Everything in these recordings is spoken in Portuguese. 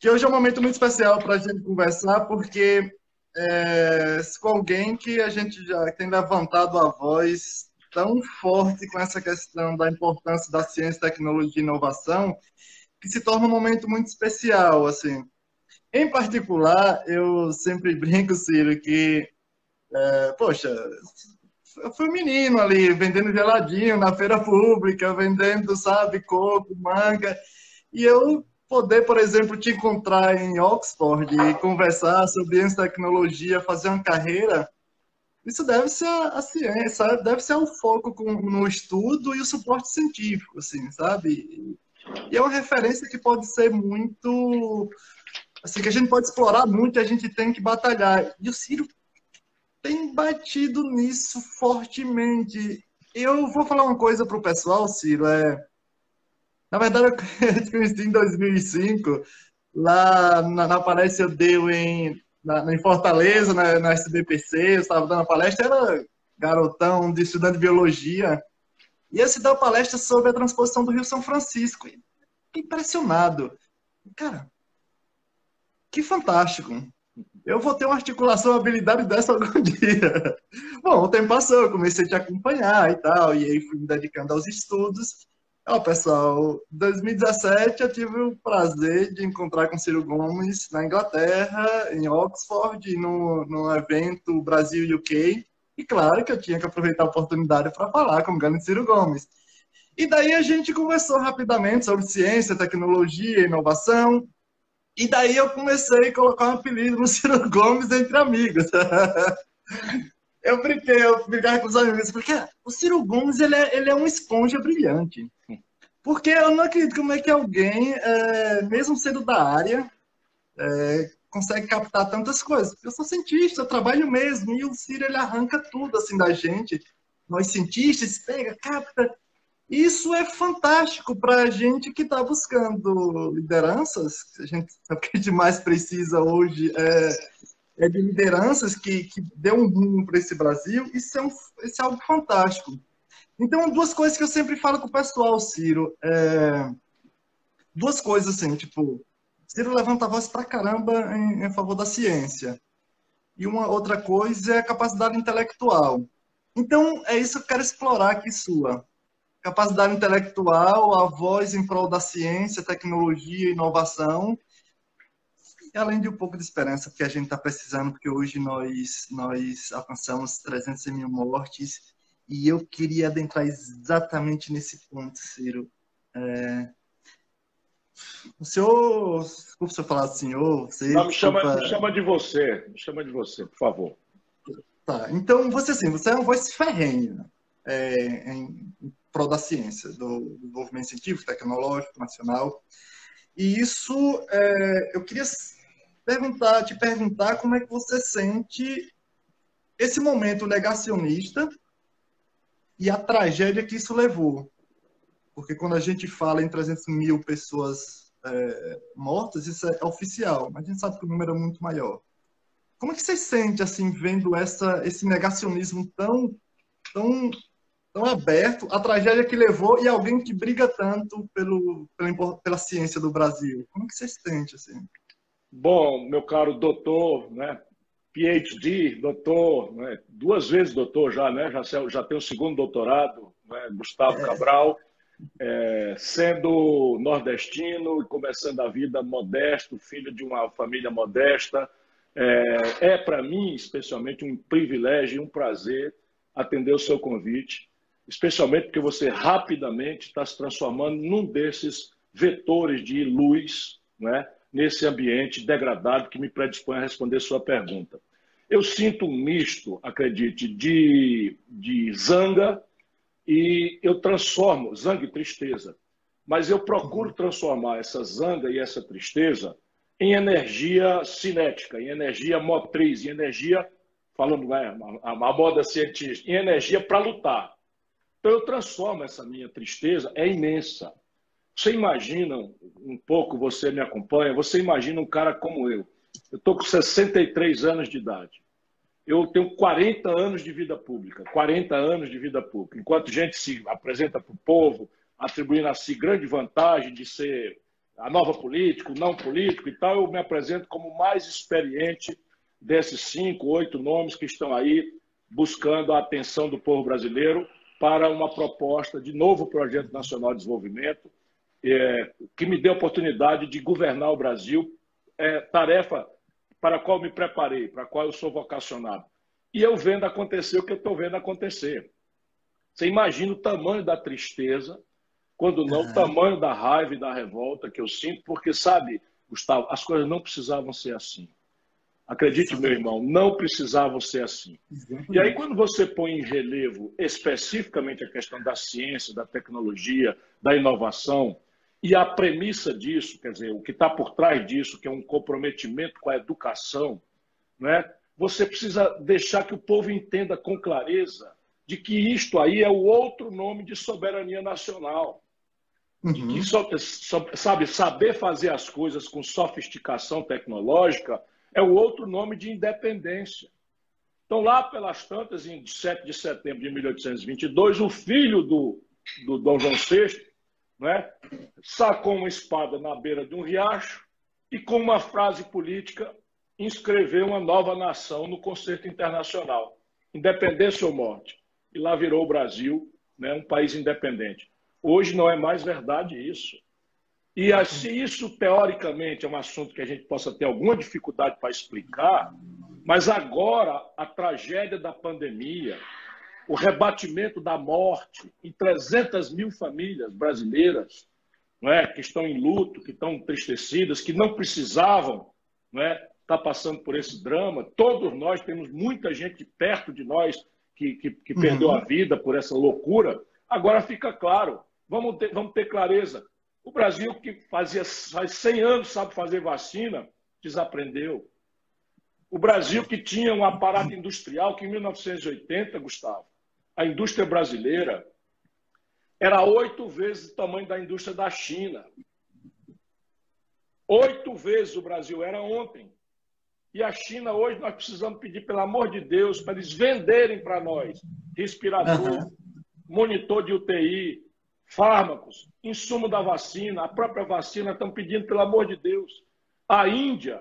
que hoje é um momento muito especial para a gente conversar, porque com alguém que a gente já tem levantado a voz tão forte com essa questão da importância da ciência, tecnologia e inovação, que se torna um momento muito especial, assim. Em particular, eu sempre brinco, Ciro, que, poxa, eu fui um menino ali, vendendo geladinho na feira pública, vendendo, sabe, coco, manga, e eu poder, por exemplo, te encontrar em Oxford e conversar sobre ciência e tecnologia, fazer uma carreira, isso deve ser a ciência, sabe? Deve ser o foco no estudo e o suporte científico, assim, sabe? E é uma referência que pode ser muito, assim, que a gente pode explorar muito e a gente tem que batalhar. E o Ciro tem batido nisso fortemente. Eu vou falar uma coisa para o pessoal, Ciro, na verdade, eu te conheci em 2005, lá na palestra eu dei em Fortaleza, na SBPC, eu estava dando a palestra, era garotão, de estudante de biologia, e eu se dar uma palestra sobre a transposição do Rio São Francisco. E fiquei impressionado. Cara, que fantástico. Eu vou ter uma articulação, uma habilidade dessa algum dia. Bom, o tempo passou, eu comecei a te acompanhar e tal, e aí fui me dedicando aos estudos. Ó, pessoal, em 2017 eu tive o prazer de encontrar com Ciro Gomes na Inglaterra, em Oxford, no evento Brasil UK. E claro que eu tinha que aproveitar a oportunidade para falar com o grande Ciro Gomes. E daí a gente conversou rapidamente sobre ciência, tecnologia, inovação. E daí eu comecei a colocar um apelido no Ciro Gomes entre amigos. Eu brincava com os amigos, porque o Ciro Gomes ele é uma esponja brilhante. Porque eu não acredito como é que alguém, mesmo sendo da área, consegue captar tantas coisas. Eu sou cientista, eu trabalho mesmo, e o Ciro ele arranca tudo assim da gente. Nós cientistas, pega, capta. Isso é fantástico para a gente que está buscando lideranças. A gente sabe que a gente mais precisa hoje de lideranças que dê um rumo para esse Brasil. Isso é algo fantástico. Então, duas coisas que eu sempre falo com o pessoal, Ciro. Duas coisas assim, tipo, Ciro levanta a voz pra caramba em favor da ciência. E uma outra coisa é a capacidade intelectual. Então, é isso que eu quero explorar aqui sua. Capacidade intelectual, a voz em prol da ciência, tecnologia e inovação, e além de um pouco de esperança que a gente está precisando, porque hoje nós alcançamos 300 mil mortes, e eu queria adentrar exatamente nesse ponto, Ciro. O senhor, desculpa se eu falar senhor, você, Não, desculpa. me chama de você, por favor. Tá, então você é uma voz ferrenha em prol da ciência, do desenvolvimento científico, tecnológico, nacional. E isso, eu queria te perguntar como é que você sente esse momento negacionista e a tragédia que isso levou. Porque quando a gente fala em 300 mil pessoas mortas, isso é oficial, mas a gente sabe que o número é muito maior. Como é que você sente, assim, vendo esse negacionismo tão, tão aberto, a tragédia que levou e alguém que briga tanto pela ciência do Brasil? Como que você sente, assim? Bom, meu caro doutor, né? PhD, doutor, né? Duas vezes doutor já, né? Já tem o segundo doutorado, né? Gustavo Cabral, sendo nordestino e começando a vida modesto, filho de uma família modesta. Para mim, especialmente, um privilégio e um prazer atender o seu convite, especialmente porque você rapidamente está se transformando num desses vetores de luz, né, nesse ambiente degradado que me predispõe a responder sua pergunta. Eu sinto um misto, acredite, de zanga, e eu transformo, zanga e tristeza, mas eu procuro transformar essa zanga e essa tristeza em energia cinética, em energia motriz, em energia, falando a moda cientista, em energia para lutar. Então eu transformo essa minha tristeza, é imensa. Você imagina, um pouco, você me acompanha, você imagina um cara como eu. Eu estou com 63 anos de idade. Eu tenho 40 anos de vida pública, 40 anos de vida pública. Enquanto gente se apresenta para o povo, atribuindo a si grande vantagem de ser a nova política, o não político e tal, eu me apresento como o mais experiente desses 5, 8 nomes que estão aí buscando a atenção do povo brasileiro para uma proposta de novo projeto nacional de desenvolvimento, que me dê a oportunidade de governar o Brasil, tarefa para a qual me preparei, para a qual eu sou vocacionado. E eu vendo acontecer o que eu estou vendo acontecer. Você imagina o tamanho da tristeza, quando não, o tamanho da raiva e da revolta que eu sinto, porque, sabe, Gustavo, as coisas não precisavam ser assim. Acredite, meu irmão, não precisavam ser assim. E aí, quando você põe em relevo especificamente a questão da ciência, da tecnologia, da inovação, e a premissa disso, quer dizer, o que está por trás disso, que é um comprometimento com a educação, né? Você precisa deixar que o povo entenda com clareza de que isto aí é o outro nome de soberania nacional. De que, sabe, saber fazer as coisas com sofisticação tecnológica é o outro nome de independência. Então, lá pelas tantas, em 7 de setembro de 1822, o filho do Dom João VI, né, sacou uma espada na beira de um riacho e, com uma frase política, inscreveu uma nova nação no concerto internacional. Independência ou morte. E lá virou o Brasil, né, um país independente. Hoje não é mais verdade isso. E assim, isso, teoricamente, é um assunto que a gente possa ter alguma dificuldade para explicar, mas agora a tragédia da pandemia, o rebatimento da morte em 300 mil famílias brasileiras, não é, que estão em luto, que estão entristecidas, que não precisavam, não é, estar passando por esse drama. Todos nós temos muita gente perto de nós que perdeu a vida por essa loucura. Agora fica claro, vamos ter clareza. O Brasil, que faz 100 anos sabe fazer vacina, desaprendeu. O Brasil, que tinha um aparato industrial que em 1980, Gustavo, a indústria brasileira era 8 vezes o tamanho da indústria da China. 8 vezes o Brasil era ontem. E a China, hoje, nós precisamos pedir, pelo amor de Deus, para eles venderem para nós respirador, monitor de UTI, fármacos, insumo da vacina, a própria vacina, estão pedindo, pelo amor de Deus. A Índia,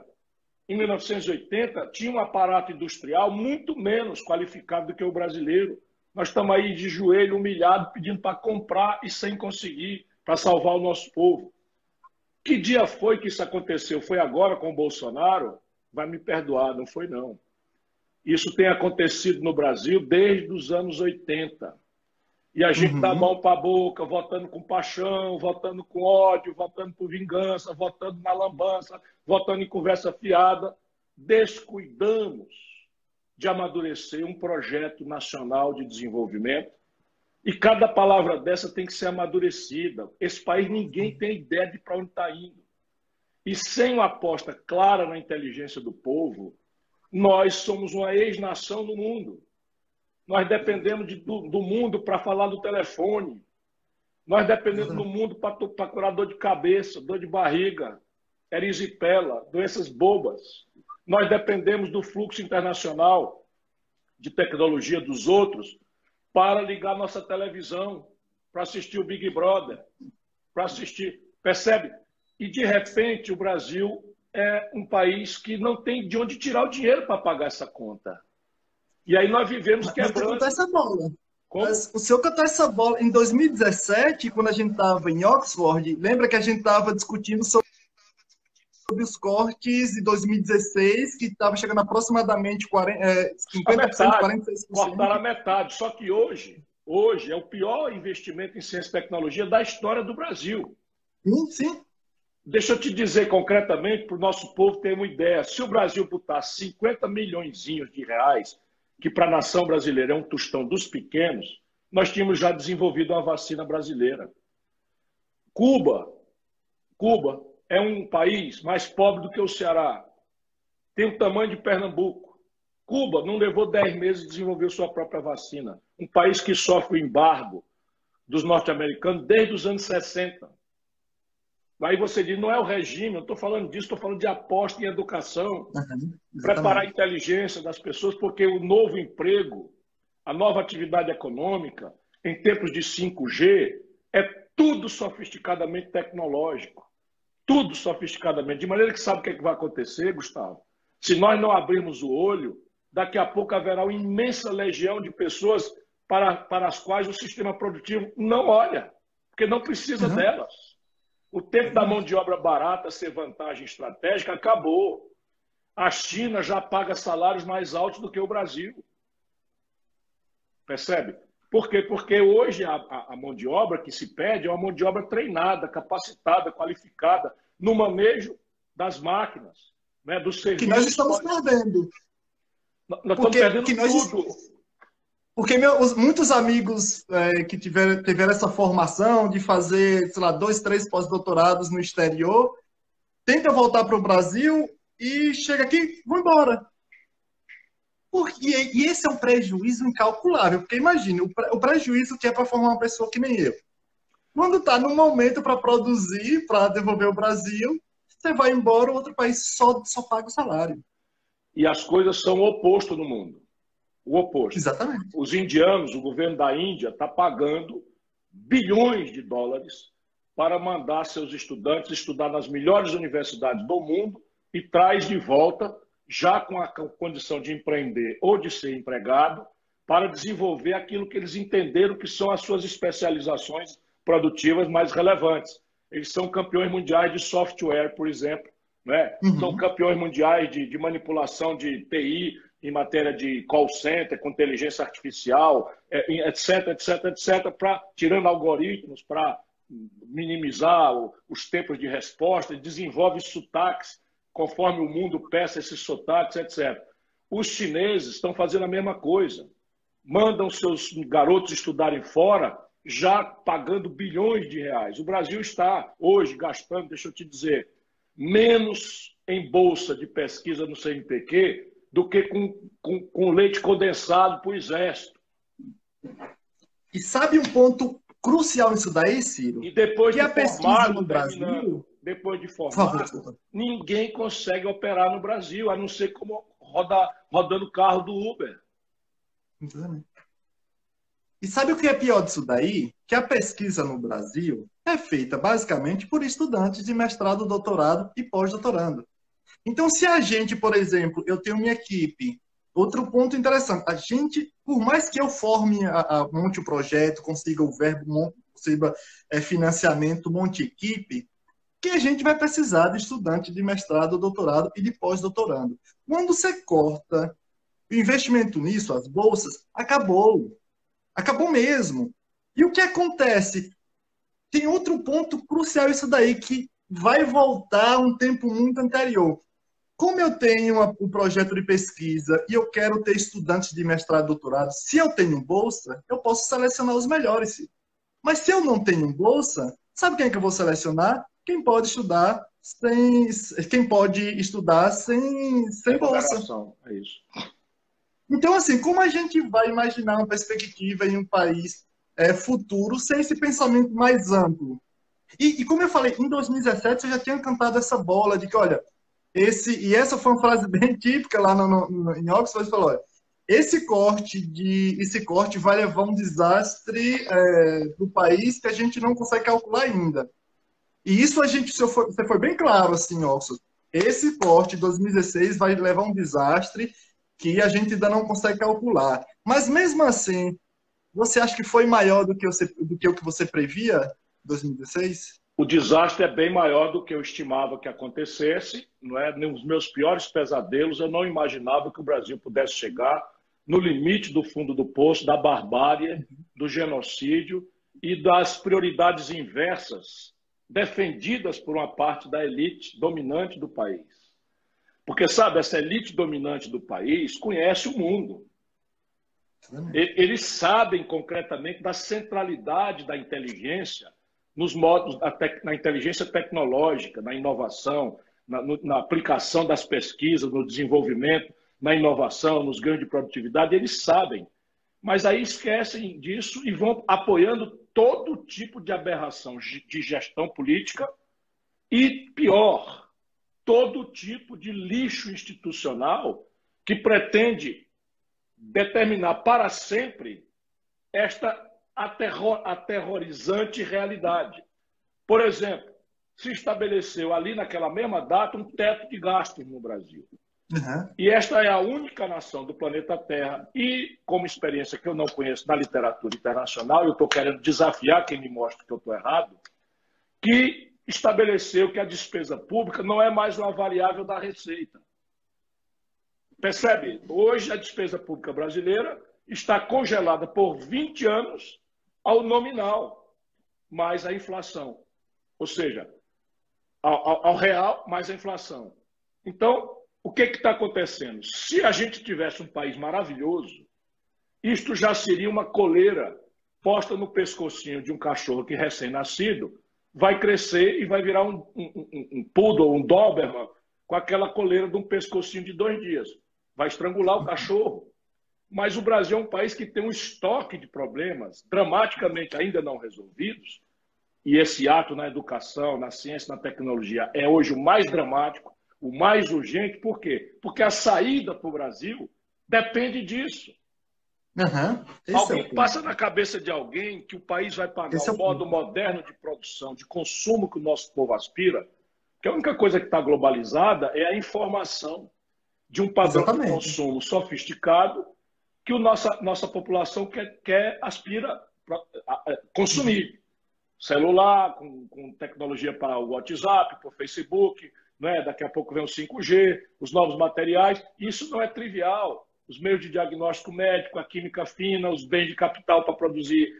em 1980, tinha um aparato industrial muito menos qualificado do que o brasileiro. Nós estamos aí de joelho, humilhado, pedindo para comprar e sem conseguir, para salvar o nosso povo. Que dia foi que isso aconteceu? Foi agora com o Bolsonaro? Vai me perdoar, não foi não. Isso tem acontecido no Brasil desde os anos 80. E a gente dá a mão para a boca, votando com paixão, votando com ódio, votando por vingança, votando na lambança, votando em conversa fiada. Descuidamos de amadurecer um projeto nacional de desenvolvimento. E cada palavra dessa tem que ser amadurecida. Esse país, ninguém tem ideia de para onde está indo. E sem uma aposta clara na inteligência do povo, nós somos uma ex-nação no mundo. Nós dependemos do mundo para falar do telefone. Nós dependemos do mundo para curar dor de cabeça, dor de barriga, erisipela, doenças bobas. Nós dependemos do fluxo internacional de tecnologia dos outros para ligar nossa televisão, para assistir o Big Brother, para assistir... Percebe? E, de repente, o Brasil é um país que não tem de onde tirar o dinheiro para pagar essa conta. E aí nós vivemos quebrando... Mas essa bola. Como? Mas o senhor cantou essa bola em 2017, quando a gente estava em Oxford. Lembra que a gente estava discutindo sobre os cortes de 2016, que estava chegando aproximadamente 50%, 46%. Cortaram a metade. Só que hoje é o pior investimento em ciência e tecnologia da história do Brasil. Sim. Deixa eu te dizer concretamente, para o nosso povo ter uma ideia. Se o Brasil botar 50 milhões de reais, que para a nação brasileira é um tostão dos pequenos, nós tínhamos já desenvolvido uma vacina brasileira. Cuba é um país mais pobre do que o Ceará. Tem o tamanho de Pernambuco. Cuba não levou 10 meses de desenvolver sua própria vacina. Um país que sofre o embargo dos norte-americanos desde os anos 60. Aí você diz, não é o regime, eu estou falando disso, estou falando de aposta em educação, preparar a inteligência das pessoas, porque o novo emprego, a nova atividade econômica, em tempos de 5G, é tudo sofisticadamente tecnológico. tudo sofisticadamente, de maneira que sabe o que, é que vai acontecer, Gustavo? Se nós não abrirmos o olho, daqui a pouco haverá uma imensa legião de pessoas para as quais o sistema produtivo não olha, porque não precisa Uhum. delas. O tempo da mão de obra barata ser vantagem estratégica acabou. A China já paga salários mais altos do que o Brasil. Percebe? Por quê? Porque hoje a mão de obra que se pede é uma mão de obra treinada, capacitada, qualificada no manejo das máquinas, né, dos Que nós serviços. estamos perdendo. Nós estamos Porque, perdendo que nós, tudo. porque muitos amigos que tiveram essa formação de fazer, sei lá, 2, 3 pós-doutorados no exterior, tentam voltar para o Brasil e chega aqui, vão embora. E esse é um prejuízo incalculável, porque imagine, o prejuízo que é para formar uma pessoa que nem eu. Quando está no momento para produzir, para devolver o Brasil, você vai embora, o outro país só paga o salário. E as coisas são o oposto no mundo. O oposto. Exatamente. Os indianos, o governo da Índia, está pagando bilhões de dólares para mandar seus estudantes estudar nas melhores universidades do mundo e traz de volta, já com a condição de empreender ou de ser empregado, para desenvolver aquilo que eles entenderam que são as suas especializações produtivas mais relevantes. Eles são campeões mundiais de software, por exemplo, né? São campeões mundiais de manipulação de TI em matéria de call center, com inteligência artificial, etc, etc, etc, tirando algoritmos para minimizar os tempos de resposta, desenvolve sotaques conforme o mundo peça esses sotaques, etc. Os chineses estão fazendo a mesma coisa. Mandam seus garotos estudarem fora, já pagando bilhões de reais. O Brasil está, hoje, gastando, deixa eu te dizer, menos em bolsa de pesquisa no CNPq do que com leite condensado para o Exército. E sabe um ponto crucial nisso daí, Ciro? E depois que de a pesquisa formado, no Brasil... depois de Por favor, formado, ninguém consegue operar no Brasil, a não ser como rodando o carro do Uber. E sabe o que é pior disso daí? Que a pesquisa no Brasil é feita basicamente por estudantes de mestrado, doutorado e pós-doutorando. Então, se a gente, por exemplo, eu tenho minha equipe, outro ponto interessante, a gente, por mais que eu forme, monte o projeto, consiga o verbo, consiga financiamento, monte equipe, que a gente vai precisar de estudante de mestrado, doutorado e de pós-doutorando. Quando você corta o investimento nisso, as bolsas, acabou. Acabou mesmo. E o que acontece? Tem outro ponto crucial isso daí, que vai voltar a um tempo muito anterior. Como eu tenho o projeto de pesquisa e eu quero ter estudantes de mestrado e doutorado, se eu tenho bolsa, eu posso selecionar os melhores. Mas se eu não tenho bolsa, sabe quem é que eu vou selecionar? Quem pode estudar sem bolsa. É isso. Então, assim, como a gente vai imaginar uma perspectiva em um país futuro sem esse pensamento mais amplo? E como eu falei, em 2017 eu já tinha cantado essa bola de que, olha, essa foi uma frase bem típica lá em Oxford, falou, olha, esse corte vai levar um desastre para o país que a gente não consegue calcular ainda. E isso você foi bem claro, assim, Oxford. Esse corte de 2016 vai levar um desastre que a gente ainda não consegue calcular. Mas mesmo assim, você acha que foi maior do que o que você previa em 2016? O desastre é bem maior do que eu estimava que acontecesse. Não é? Nos meus piores pesadelos, eu não imaginava que o Brasil pudesse chegar no limite do fundo do poço, da barbárie, do genocídio e das prioridades inversas defendidas por uma parte da elite dominante do país. Porque, sabe, essa elite dominante do país conhece o mundo. Eles sabem concretamente da centralidade da inteligência nos modos, na inteligência tecnológica, na inovação, na aplicação das pesquisas, no desenvolvimento, na inovação, nos ganhos de produtividade. Eles sabem. Mas aí esquecem disso e vão apoiando todo tipo de aberração de gestão política e, pior, todo tipo de lixo institucional que pretende determinar para sempre esta aterrorizante realidade. Por exemplo, se estabeleceu ali naquela mesma data um teto de gastos no Brasil. Uhum. E esta é a única nação do planeta Terra, e como experiência que eu não conheço na literatura internacional, eu estou querendo desafiar quem me mostra que eu estou errado, que estabeleceu que a despesa pública não é mais uma variável da receita. Percebe? Hoje a despesa pública brasileira está congelada por 20 anos ao nominal, mais a inflação. Ou seja, ao real, mais a inflação. Então, o que está acontecendo? Se a gente tivesse um país maravilhoso, isto já seria uma coleira posta no pescocinho de um cachorro que recém-nascido vai crescer e vai virar um poodle, um Doberman, com aquela coleira de um pescocinho de 2 dias. Vai estrangular o cachorro. Mas o Brasil é um país que tem um estoque de problemas dramaticamente ainda não resolvidos, e esse ato na educação, na ciência, na tecnologia é hoje o mais dramático, o mais urgente. Por quê? Porque a saída para o Brasil depende disso. Uhum. Alguém passa na cabeça de alguém que o país vai pagar o modo moderno de produção, de consumo que o nosso povo aspira, que a única coisa que está globalizada é a informação de um padrão de consumo sofisticado que a nossa população aspira a consumir. Celular, com tecnologia para o WhatsApp, para o Facebook, né? Daqui a pouco vem o 5G, os novos materiais. Isso não é trivial. Os meios de diagnóstico médico, a química fina, os bens de capital para produzir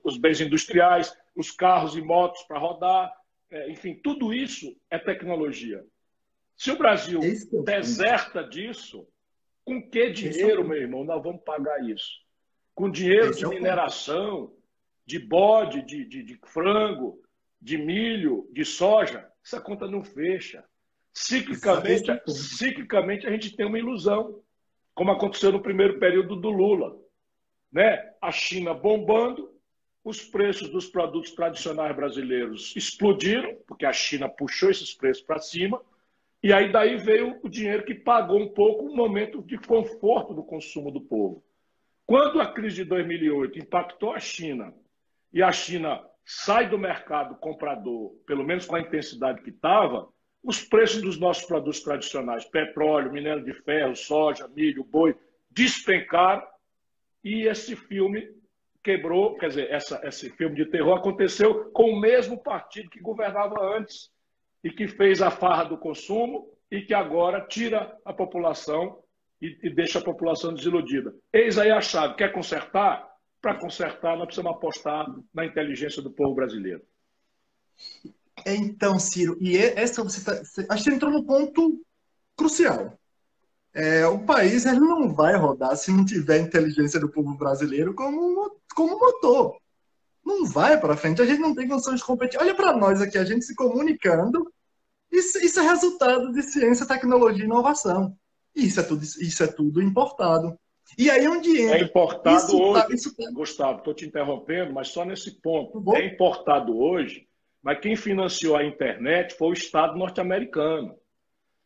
os bens industriais, os carros e motos para rodar, enfim, tudo isso é tecnologia. Se o Brasil deserta disso, com que dinheiro, meu irmão, nós vamos pagar isso? Com dinheiro de mineração, de bode, de frango, de milho, de soja? Essa conta não fecha. Ciclicamente a gente tem uma ilusão, como aconteceu no primeiro período do Lula, né? A China bombando, os preços dos produtos tradicionais brasileiros explodiram, porque a China puxou esses preços para cima, e aí daí veio o dinheiro que pagou um pouco um momento de conforto do consumo do povo. Quando a crise de 2008 impactou a China, e a China sai do mercado comprador, pelo menos com a intensidade que estava, os preços dos nossos produtos tradicionais, petróleo, minério de ferro, soja, milho, boi, despencaram, e esse filme quebrou, quer dizer, esse filme de terror aconteceu com o mesmo partido que governava antes e que fez a farra do consumo e que agora tira a população e deixa a população desiludida. Eis aí a chave. Quer consertar? Para consertar, nós precisamos apostar na inteligência do povo brasileiro. Então, Ciro, e essa acho que você entrou no ponto crucial. O país ele não vai rodar se não tiver a inteligência do povo brasileiro como motor. Não vai para frente, a gente não tem condições de competir. Olha para nós aqui, a gente se comunicando. Isso é resultado de ciência, tecnologia e inovação. Isso é tudo importado. E aí onde entra... É importado hoje, Gustavo, estou te interrompendo, mas só nesse ponto. É importado hoje, mas quem financiou a internet foi o Estado norte-americano.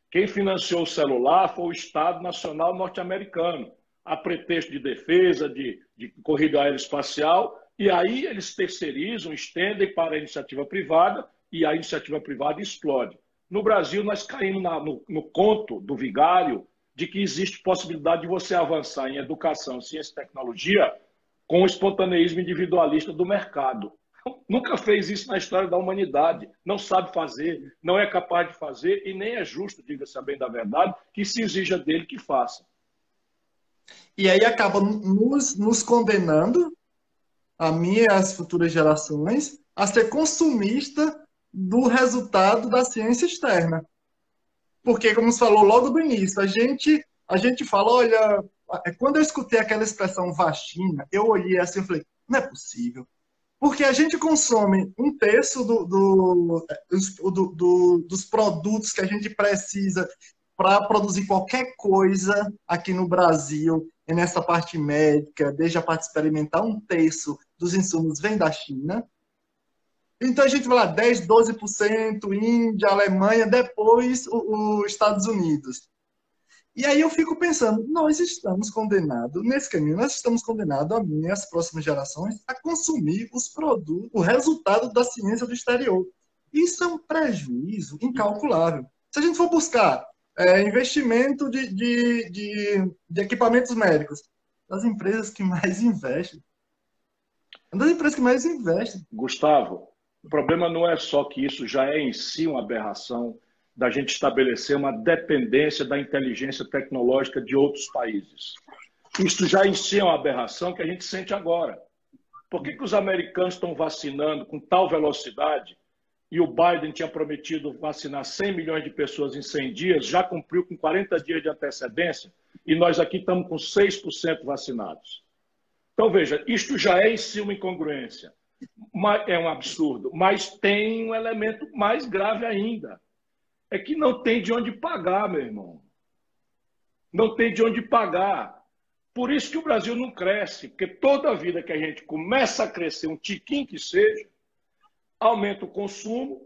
Quem financiou o celular foi o Estado Nacional norte-americano, a pretexto de defesa, de corrida aeroespacial, e aí eles terceirizam, estendem para a iniciativa privada, e a iniciativa privada explode. No Brasil, nós caímos no conto do vigário de que existe possibilidade de você avançar em educação, ciência e tecnologia com o espontaneísmo individualista do mercado. Nunca fez isso na história da humanidade, não sabe fazer, não é capaz de fazer e nem é justo, diga-se a bem da verdade, que se exija dele que faça. E aí acaba nos condenando, a mim e as futuras gerações, a ser consumista do resultado da ciência externa. Porque, como você falou logo do início, a gente fala, olha, quando eu escutei aquela expressão vacina, eu olhei assim e falei, não é possível. Porque a gente consome 1/3 dos produtos que a gente precisa para produzir qualquer coisa aqui no Brasil, e nessa parte médica, desde a parte experimental, 1/3 dos insumos vem da China. Então a gente vai lá, 10, 12%, Índia, Alemanha, depois os Estados Unidos. E aí eu fico pensando, nós estamos condenados, nesse caminho, nós estamos condenados, a mim e as próximas gerações, a consumir os produtos, o resultado da ciência do exterior. Isso é um prejuízo incalculável. Se a gente for buscar investimento de equipamentos médicos, das empresas que mais investem. Uma das empresas que mais investem. Gustavo, o problema não é só que isso já é em si uma aberração da gente estabelecer uma dependência da inteligência tecnológica de outros países. Isso já em si é uma aberração que a gente sente agora. Por que os americanos estão vacinando com tal velocidade e o Biden tinha prometido vacinar 100 milhões de pessoas em 100 dias, já cumpriu com 40 dias de antecedência e nós aqui estamos com 6% vacinados? Então, veja, isto já é em si uma incongruência, é um absurdo, mas tem um elemento mais grave ainda, é que não tem de onde pagar, meu irmão. Não tem de onde pagar. Por isso que o Brasil não cresce, porque toda vida que a gente começa a crescer, um tiquinho que seja, aumenta o consumo.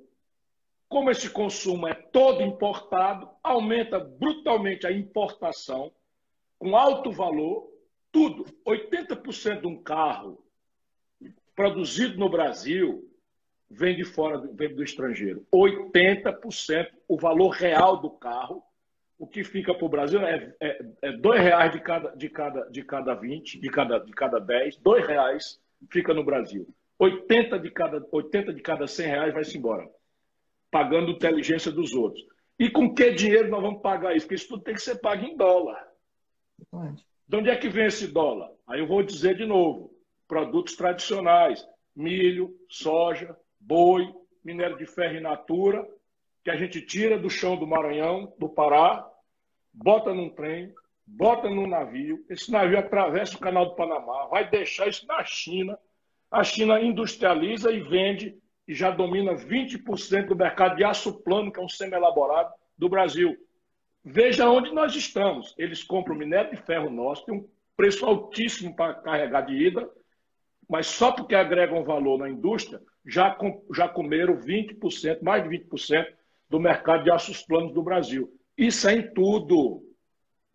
Como esse consumo é todo importado, aumenta brutalmente a importação, com alto valor, tudo. 80% de um carro produzido no Brasil vem de fora, vem do estrangeiro. 80% o valor real do carro. O que fica para o Brasil é R$2 de cada 20, de cada 10, R$2 fica no Brasil. 80 de cada 100 reais vai-se embora, pagando inteligência dos outros. E com que dinheiro nós vamos pagar isso? Porque isso tudo tem que ser pago em dólar. De onde é que vem esse dólar? Aí eu vou dizer de novo, produtos tradicionais, milho, soja, boi, minério de ferro in natura, que a gente tira do chão do Maranhão, do Pará, bota num trem, bota num navio, esse navio atravessa o canal do Panamá, vai deixar isso na China, a China industrializa e vende e já domina 20% do mercado de aço plano, que é um semi-elaborado, do Brasil. Veja onde nós estamos. Eles compram minério de ferro nosso, tem um preço altíssimo para carregar de ida, mas só porque agregam valor na indústria, já comeram 20%, mais de 20% do mercado de aços planos do Brasil. Isso é em tudo.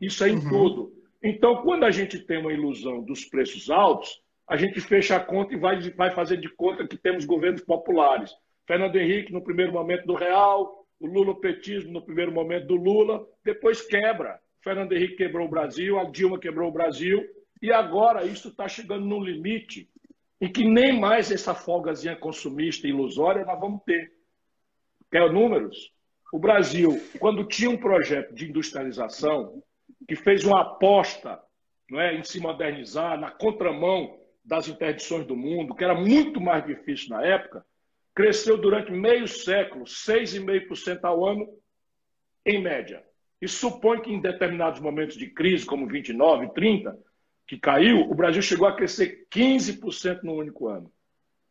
Isso é em tudo. Então, quando a gente tem uma ilusão dos preços altos, a gente fecha a conta e vai fazer de conta que temos governos populares. Fernando Henrique, no primeiro momento do Real, o lulopetismo, no primeiro momento do Lula, depois quebra. Fernando Henrique quebrou o Brasil, a Dilma quebrou o Brasil, e agora isso está chegando num limite em que nem mais essa folgazinha consumista e ilusória nós vamos ter. Quer números? O Brasil, quando tinha um projeto de industrialização, que fez uma aposta, não é, em se modernizar, na contramão das interdições do mundo, que era muito mais difícil na época, cresceu durante meio século, 6,5% ao ano, em média. E supõe que em determinados momentos de crise, como 29, 30, que caiu, o Brasil chegou a crescer 15% no único ano.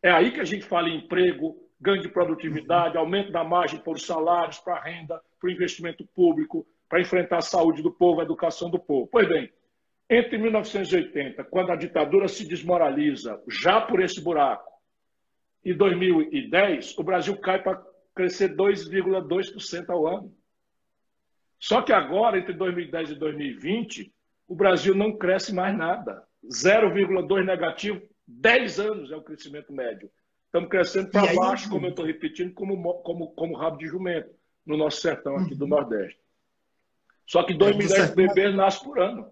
É aí que a gente fala em emprego, ganho de produtividade, aumento da margem para os salários, para a renda, para o investimento público, para enfrentar a saúde do povo, a educação do povo. Pois bem, entre 1980, quando a ditadura se desmoraliza já por esse buraco, e 2010, o Brasil cai para crescer 2,2% ao ano. Só que agora, entre 2010 e 2020, o Brasil não cresce mais nada. 0,2 negativo, 10 anos é o crescimento médio. Estamos crescendo para baixo, como eu estou repetindo, como rabo de jumento, no nosso sertão aqui do Nordeste. Só que 2 milhões de bebês nascem por ano.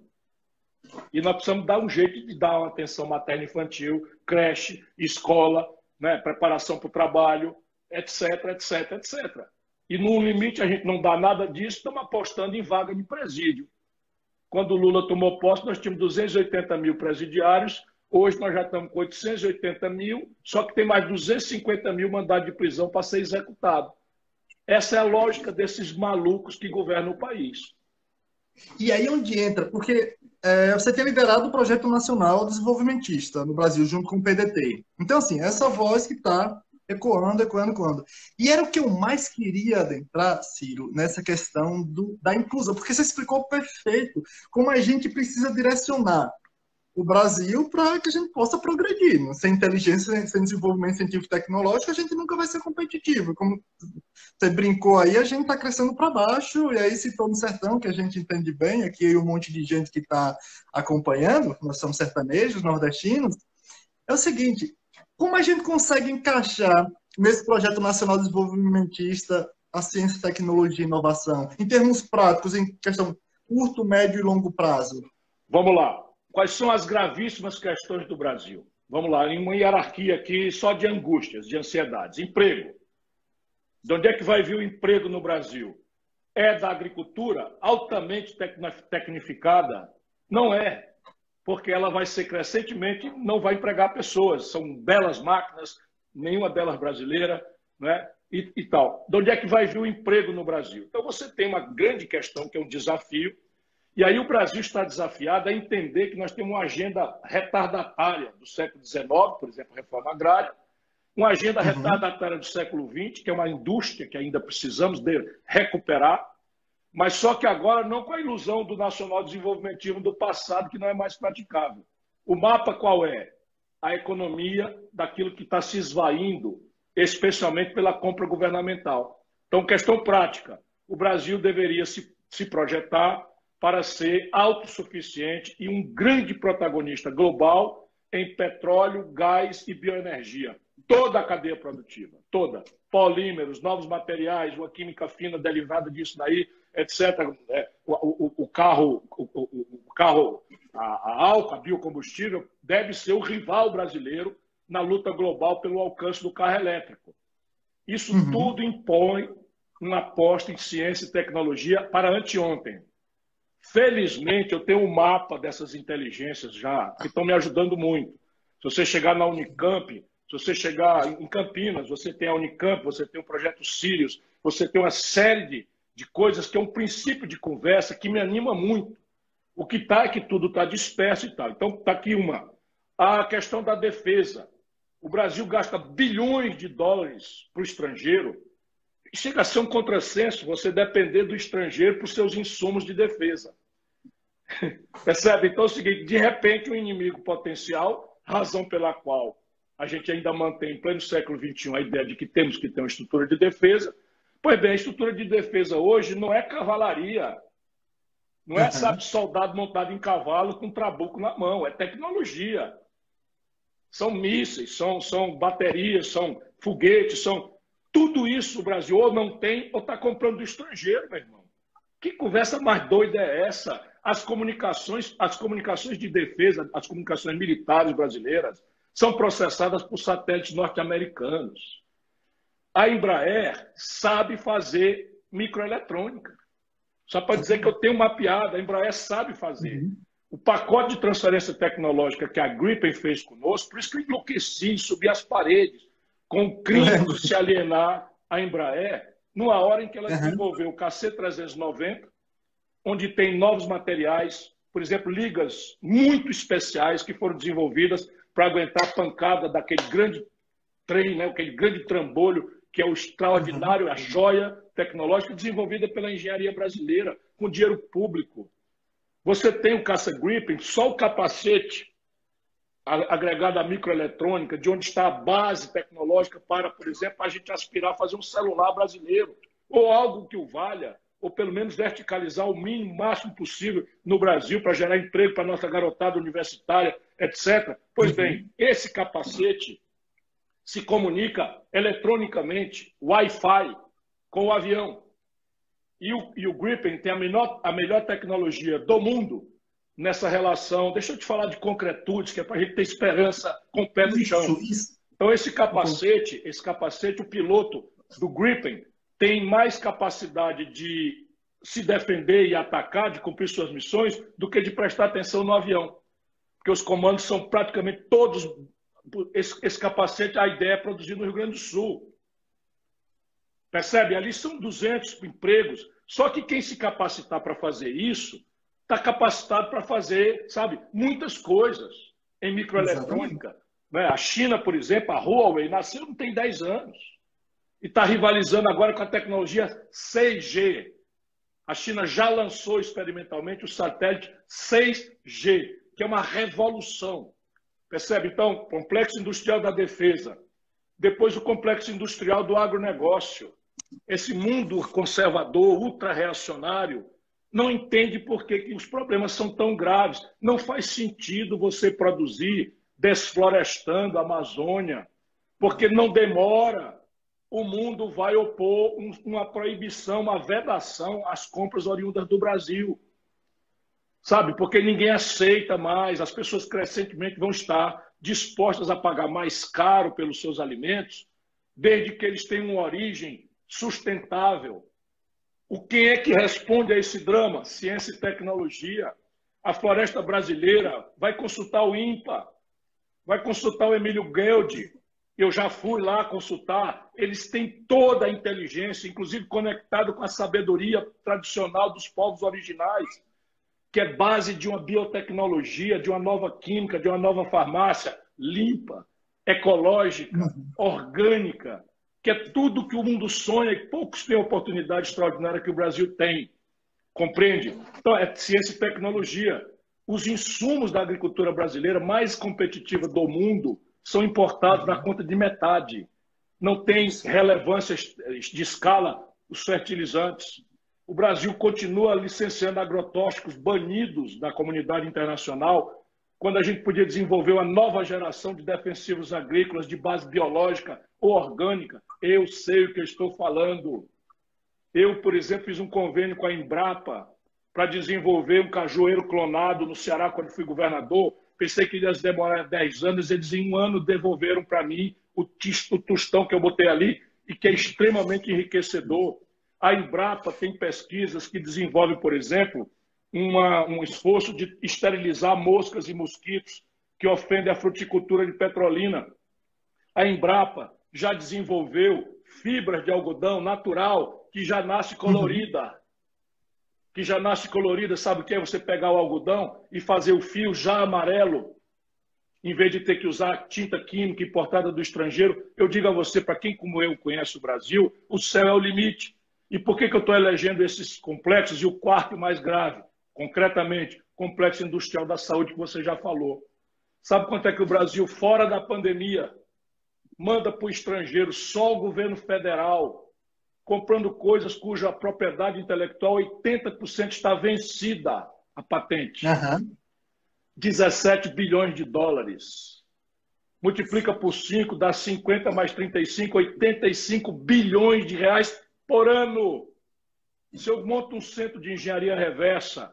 E nós precisamos dar um jeito de dar uma atenção materno-infantil, creche, escola, né, preparação para o trabalho, etc, etc, etc. E no limite a gente não dá nada disso, estamos apostando em vaga de presídio. Quando o Lula tomou posse, nós tínhamos 280 mil presidiários, hoje nós já estamos com 880 mil, só que tem mais 250 mil mandados de prisão para ser executado. Essa é a lógica desses malucos que governam o país. E aí onde entra, porque você tem liderado o Projeto Nacional Desenvolvimentista no Brasil, junto com o PDT. Então, assim, essa voz que está ecoando. E era o que eu mais queria adentrar, Ciro, nessa questão da inclusão, porque você explicou perfeito como a gente precisa direcionar o Brasil para que a gente possa progredir. Sem inteligência, sem desenvolvimento científico e tecnológico, a gente nunca vai ser competitivo. Como você brincou aí, a gente está crescendo para baixo, e aí citou no sertão, que a gente entende bem, aqui um monte de gente que está acompanhando, nós somos sertanejos, nordestinos, é o seguinte, como a gente consegue encaixar nesse projeto nacional desenvolvimentista, a ciência, tecnologia e inovação, em termos práticos, em questão curto, médio e longo prazo? Vamos lá. Quais são as gravíssimas questões do Brasil? Vamos lá, em uma hierarquia aqui só de angústias, de ansiedades. Emprego. De onde é que vai vir o emprego no Brasil? É da agricultura altamente tecnificada? Não é, porque ela vai ser crescentemente, não vai empregar pessoas. São belas máquinas, nenhuma delas brasileira, né? E tal. De onde é que vai vir o emprego no Brasil? Então você tem uma grande questão, que é um desafio, e aí o Brasil está desafiado a entender que nós temos uma agenda retardatária do século XIX, por exemplo, reforma agrária, uma agenda retardatária do século XX, que é uma indústria que ainda precisamos de recuperar, mas só que agora não com a ilusão do nacional desenvolvimentismo do passado, que não é mais praticável. O mapa qual é? A economia daquilo que está se esvaindo, especialmente pela compra governamental. Então, questão prática, o Brasil deveria se projetar para ser autossuficiente e um grande protagonista global em petróleo, gás e bioenergia. Toda a cadeia produtiva, toda. Polímeros, novos materiais, uma química fina derivada disso daí, etc. O carro, a álcool, a biocombustível, deve ser o rival brasileiro na luta global pelo alcance do carro elétrico. Isso tudo impõe uma aposta em ciência e tecnologia para anteontem. Felizmente, eu tenho um mapa dessas inteligências já, que estão me ajudando muito. Se você chegar na Unicamp, se você chegar em Campinas, você tem a Unicamp, você tem o projeto Sirius, você tem uma série de coisas que é um princípio de conversa que me anima muito. O que está é que tudo está disperso e tal. Então, está aqui uma. A questão da defesa. O Brasil gasta bilhões de dólares para o estrangeiro. Chega a ser um contrassenso você depender do estrangeiro para os seus insumos de defesa. Percebe? Então é o seguinte, de repente, um inimigo potencial, razão pela qual a gente ainda mantém em pleno século XXI a ideia de que temos que ter uma estrutura de defesa. Pois bem, a estrutura de defesa hoje não é cavalaria, não é, sabe, soldado montado em cavalo com trabuco na mão, é tecnologia. São mísseis, são baterias, são foguetes, são... Tudo isso o Brasil ou não tem ou está comprando do estrangeiro, meu irmão. Que conversa mais doida é essa? As comunicações de defesa, as comunicações militares brasileiras são processadas por satélites norte-americanos. A Embraer sabe fazer microeletrônica. Só para dizer que eu tenho mapeado, a Embraer sabe fazer. O pacote de transferência tecnológica que a Gripen fez conosco, por isso que eu enlouqueci em subir as paredes, com o crime de se alienar a Embraer, numa hora em que ela desenvolveu o KC-390, onde tem novos materiais, por exemplo, ligas muito especiais que foram desenvolvidas para aguentar a pancada daquele grande trem, né, aquele grande trambolho, que é o extraordinário, a joia tecnológica desenvolvida pela engenharia brasileira, com dinheiro público. Você tem o caça Gripen, só o capacete agregado à microeletrônica, de onde está a base tecnológica para, por exemplo, a gente aspirar a fazer um celular brasileiro, ou algo que o valha, ou pelo menos verticalizar o mínimo, máximo possível no Brasil para gerar emprego para a nossa garotada universitária, etc. Pois bem, esse capacete se comunica eletronicamente, Wi-Fi, com o avião. E o Gripen tem a melhor tecnologia do mundo nessa relação. Deixa eu te falar de concretudes, que é para a gente ter esperança com o pé no chão. Então, esse capacete, o piloto do Gripen, tem mais capacidade de se defender e atacar, de cumprir suas missões, do que de prestar atenção no avião. Porque os comandos são praticamente todos... Esse capacete, a ideia é produzir no Rio Grande do Sul. Percebe? Ali são 200 empregos. Só que quem se capacitar para fazer isso está capacitado para fazer, sabe, muitas coisas em microeletrônica. Né? A China, por exemplo, a Huawei, nasceu não tem 10 anos. E está rivalizando agora com a tecnologia 6G. A China já lançou experimentalmente o satélite 6G, que é uma revolução. Percebe? Então, complexo industrial da defesa. Depois o complexo industrial do agronegócio. Esse mundo conservador, ultra-reacionário, não entende por que os problemas são tão graves. Não faz sentido você produzir desflorestando a Amazônia, porque não demora. o mundo vai opor uma proibição, uma vedação às compras oriundas do Brasil. Sabe? Porque ninguém aceita mais, as pessoas crescentemente vão estar dispostas a pagar mais caro pelos seus alimentos, desde que eles tenham uma origem sustentável. Quem é que responde a esse drama? Ciência e tecnologia. A floresta brasileira vai consultar o INPA, vai consultar o Emílio Gueldi. Eu já fui lá consultar. Eles têm toda a inteligência, inclusive conectado com a sabedoria tradicional dos povos originais, que é base de uma biotecnologia, de uma nova química, de uma nova farmácia limpa, ecológica, orgânica, que é tudo que o mundo sonha e poucos têm a oportunidade extraordinária que o Brasil tem. Compreende? Então, é ciência e tecnologia. Os insumos da agricultura brasileira mais competitiva do mundo são importados na conta de metade. Não tem relevância de escala os fertilizantes. O Brasil continua licenciando agrotóxicos banidos da comunidade internacional, quando a gente podia desenvolver uma nova geração de defensivos agrícolas de base biológica ou orgânica. Eu sei o que eu estou falando. Eu, por exemplo, fiz um convênio com a Embrapa para desenvolver um cajueiro clonado no Ceará quando fui governador. Pensei que ia demorar 10 anos, eles em 1 ano devolveram para mim o tostão que eu botei ali e que é extremamente enriquecedor. A Embrapa tem pesquisas que desenvolvem, por exemplo, um esforço de esterilizar moscas e mosquitos que ofendem a fruticultura de Petrolina. A Embrapa já desenvolveu fibras de algodão natural que já nasce colorida. Que já nasce colorida, sabe o que é? Você pegar o algodão e fazer o fio já amarelo, em vez de ter que usar tinta química importada do estrangeiro. Eu digo a você, para quem como eu conhece o Brasil, o céu é o limite. E por que eu estou elegendo esses complexos? E o quarto mais grave, concretamente, complexo industrial da saúde, que você já falou. Sabe quanto é que o Brasil, fora da pandemia, manda para o estrangeiro só o governo federal, comprando coisas cuja propriedade intelectual 80% está vencida, a patente. 17 bilhões de dólares. Multiplica por 5, dá 50 mais 35, 85 bilhões de reais por ano. Se eu monto um centro de engenharia reversa,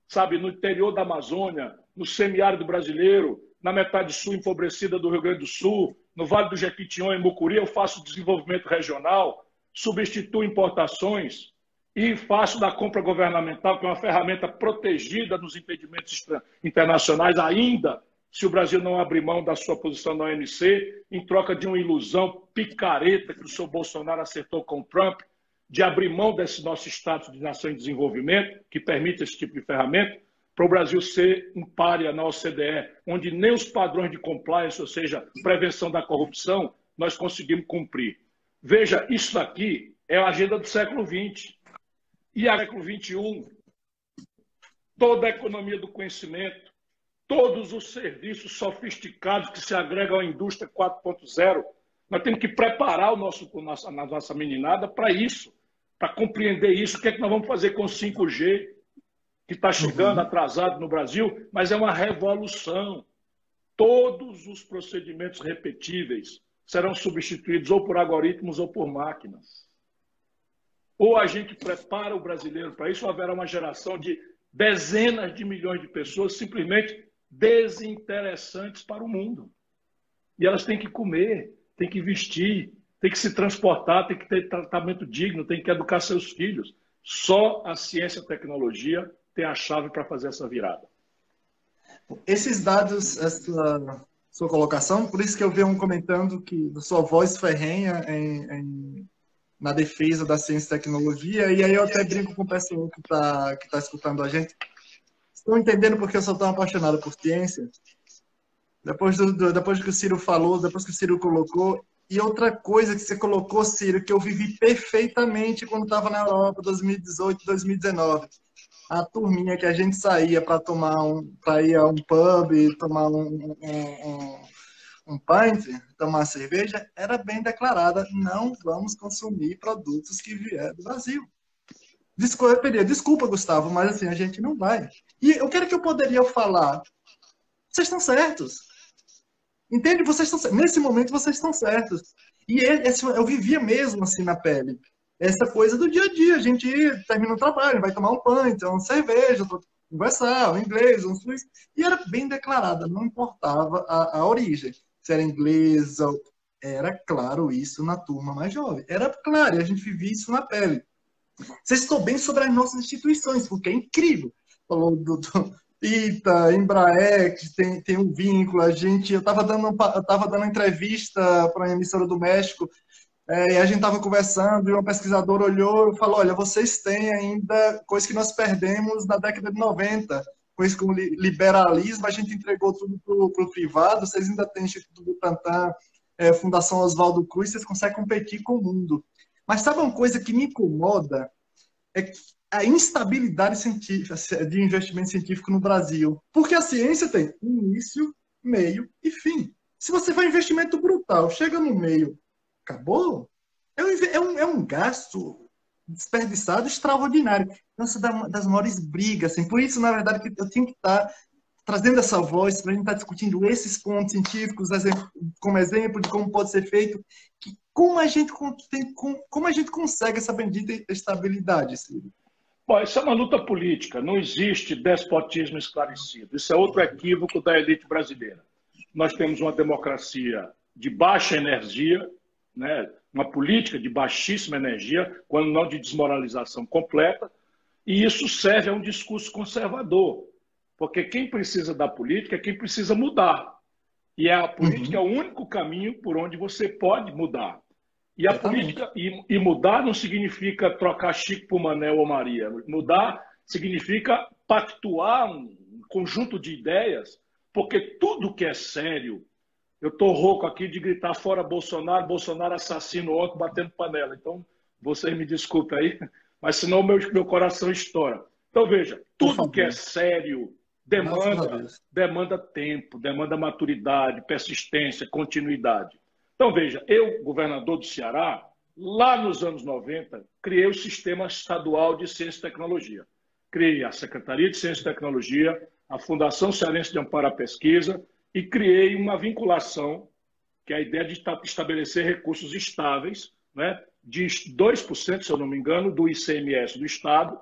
sabe, no interior da Amazônia, no semiárido brasileiro, na metade sul empobrecida do Rio Grande do Sul, no Vale do Jequitinhonha, em Mucuri, eu faço desenvolvimento regional, substituo importações e faço da compra governamental, que é uma ferramenta protegida nos impedimentos internacionais, ainda se o Brasil não abrir mão da sua posição na OMC, em troca de uma ilusão picareta que o senhor Bolsonaro acertou com o Trump, de abrir mão desse nosso status de nação em desenvolvimento, que permite esse tipo de ferramenta, para o Brasil ser um pária na OCDE, onde nem os padrões de compliance, ou seja, prevenção da corrupção, nós conseguimos cumprir. Veja, isso daqui é a agenda do século XX. E a século XXI, toda a economia do conhecimento, todos os serviços sofisticados que se agregam à indústria 4.0, nós temos que preparar a nossa meninada para isso, para compreender isso. O que é que nós vamos fazer com o 5G, que está chegando atrasado no Brasil, mas é uma revolução. Todos os procedimentos repetíveis serão substituídos ou por algoritmos ou por máquinas. Ou a gente prepara o brasileiro para isso, ou haverá uma geração de dezenas de milhões de pessoas simplesmente desinteressantes para o mundo. E elas têm que comer, têm que vestir, têm que se transportar, têm que ter tratamento digno, têm que educar seus filhos. Só a ciência e a tecnologia tem a chave para fazer essa virada. Esses dados, essa sua colocação, por isso que eu venho comentando que sua voz ferrenha na defesa da ciência e tecnologia, e aí eu até brinco com o pessoal que tá escutando a gente. Estão entendendo porque eu sou tão apaixonado por ciência? Depois que o Ciro falou, depois que o Ciro colocou, e outra coisa que você colocou, Ciro, que eu vivi perfeitamente quando estava na Europa, 2018, 2019. A turminha que a gente saía para ir a um pub, tomar um pint, tomar cerveja, era bem declarada: não vamos consumir produtos que vieram do Brasil. Desculpa, Gustavo, mas assim, a gente não vai. E eu quero que eu poderia falar: vocês estão certos. Entende? Nesse momento vocês estão certos. E eu vivia mesmo assim na pele. Essa coisa do dia a dia. A gente termina o trabalho, vai tomar um pão, então uma cerveja, conversar, um inglês, um suíço. E era bem declarada, não importava a origem. Se era inglesa, era claro isso na turma mais jovem. Era claro, e a gente vivia isso na pele. Vocês estão bem sobre as nossas instituições, porque é incrível. Falou do ITA, Embraer, que tem um vínculo. Eu estava dando entrevista para a emissora do México, e a gente estava conversando, e uma pesquisadora olhou e falou: olha, vocês têm ainda coisa que nós perdemos na década de 90, coisa como liberalismo, a gente entregou tudo para o privado, vocês ainda têm Instituto Butantan, Fundação Oswaldo Cruz, vocês conseguem competir com o mundo. Mas sabe uma coisa que me incomoda? É a instabilidade científica, de investimento científico no Brasil. Porque a ciência tem início, meio e fim. Se você vai investimento brutal, chega no meio, acabou, é um gasto desperdiçado extraordinário. Nossa, das maiores brigas. Assim. Por isso, na verdade, que eu tenho que estar trazendo essa voz para a gente estar discutindo esses pontos científicos como exemplo de como pode ser feito, como a gente consegue essa bendita estabilidade, Ciro? Bom, isso é uma luta política, não existe despotismo esclarecido. Isso é outro equívoco da elite brasileira. Nós temos uma democracia de baixa energia, né? Uma política de baixíssima energia, quando não de desmoralização completa, e isso serve a um discurso conservador, porque quem precisa da política é quem precisa mudar. E a política é o único caminho por onde você pode mudar. E a política, e mudar não significa trocar Chico por Manel ou Maria. Mudar significa pactuar um conjunto de ideias, porque tudo que é sério, eu estou rouco aqui de gritar fora Bolsonaro, Bolsonaro assassino ontem, batendo panela. Então, vocês me desculpem aí, mas senão meu coração estoura. Então, veja, tudo que é sério demanda tempo, demanda maturidade, persistência, continuidade. Então, veja, eu, governador do Ceará, lá nos anos 90, criei o Sistema Estadual de Ciência e Tecnologia. Criei a Secretaria de Ciência e Tecnologia, a Fundação Cearense de Amparo à Pesquisa e criei uma vinculação, que é a ideia de estabelecer recursos estáveis, né, de 2%, se eu não me engano, do ICMS do Estado,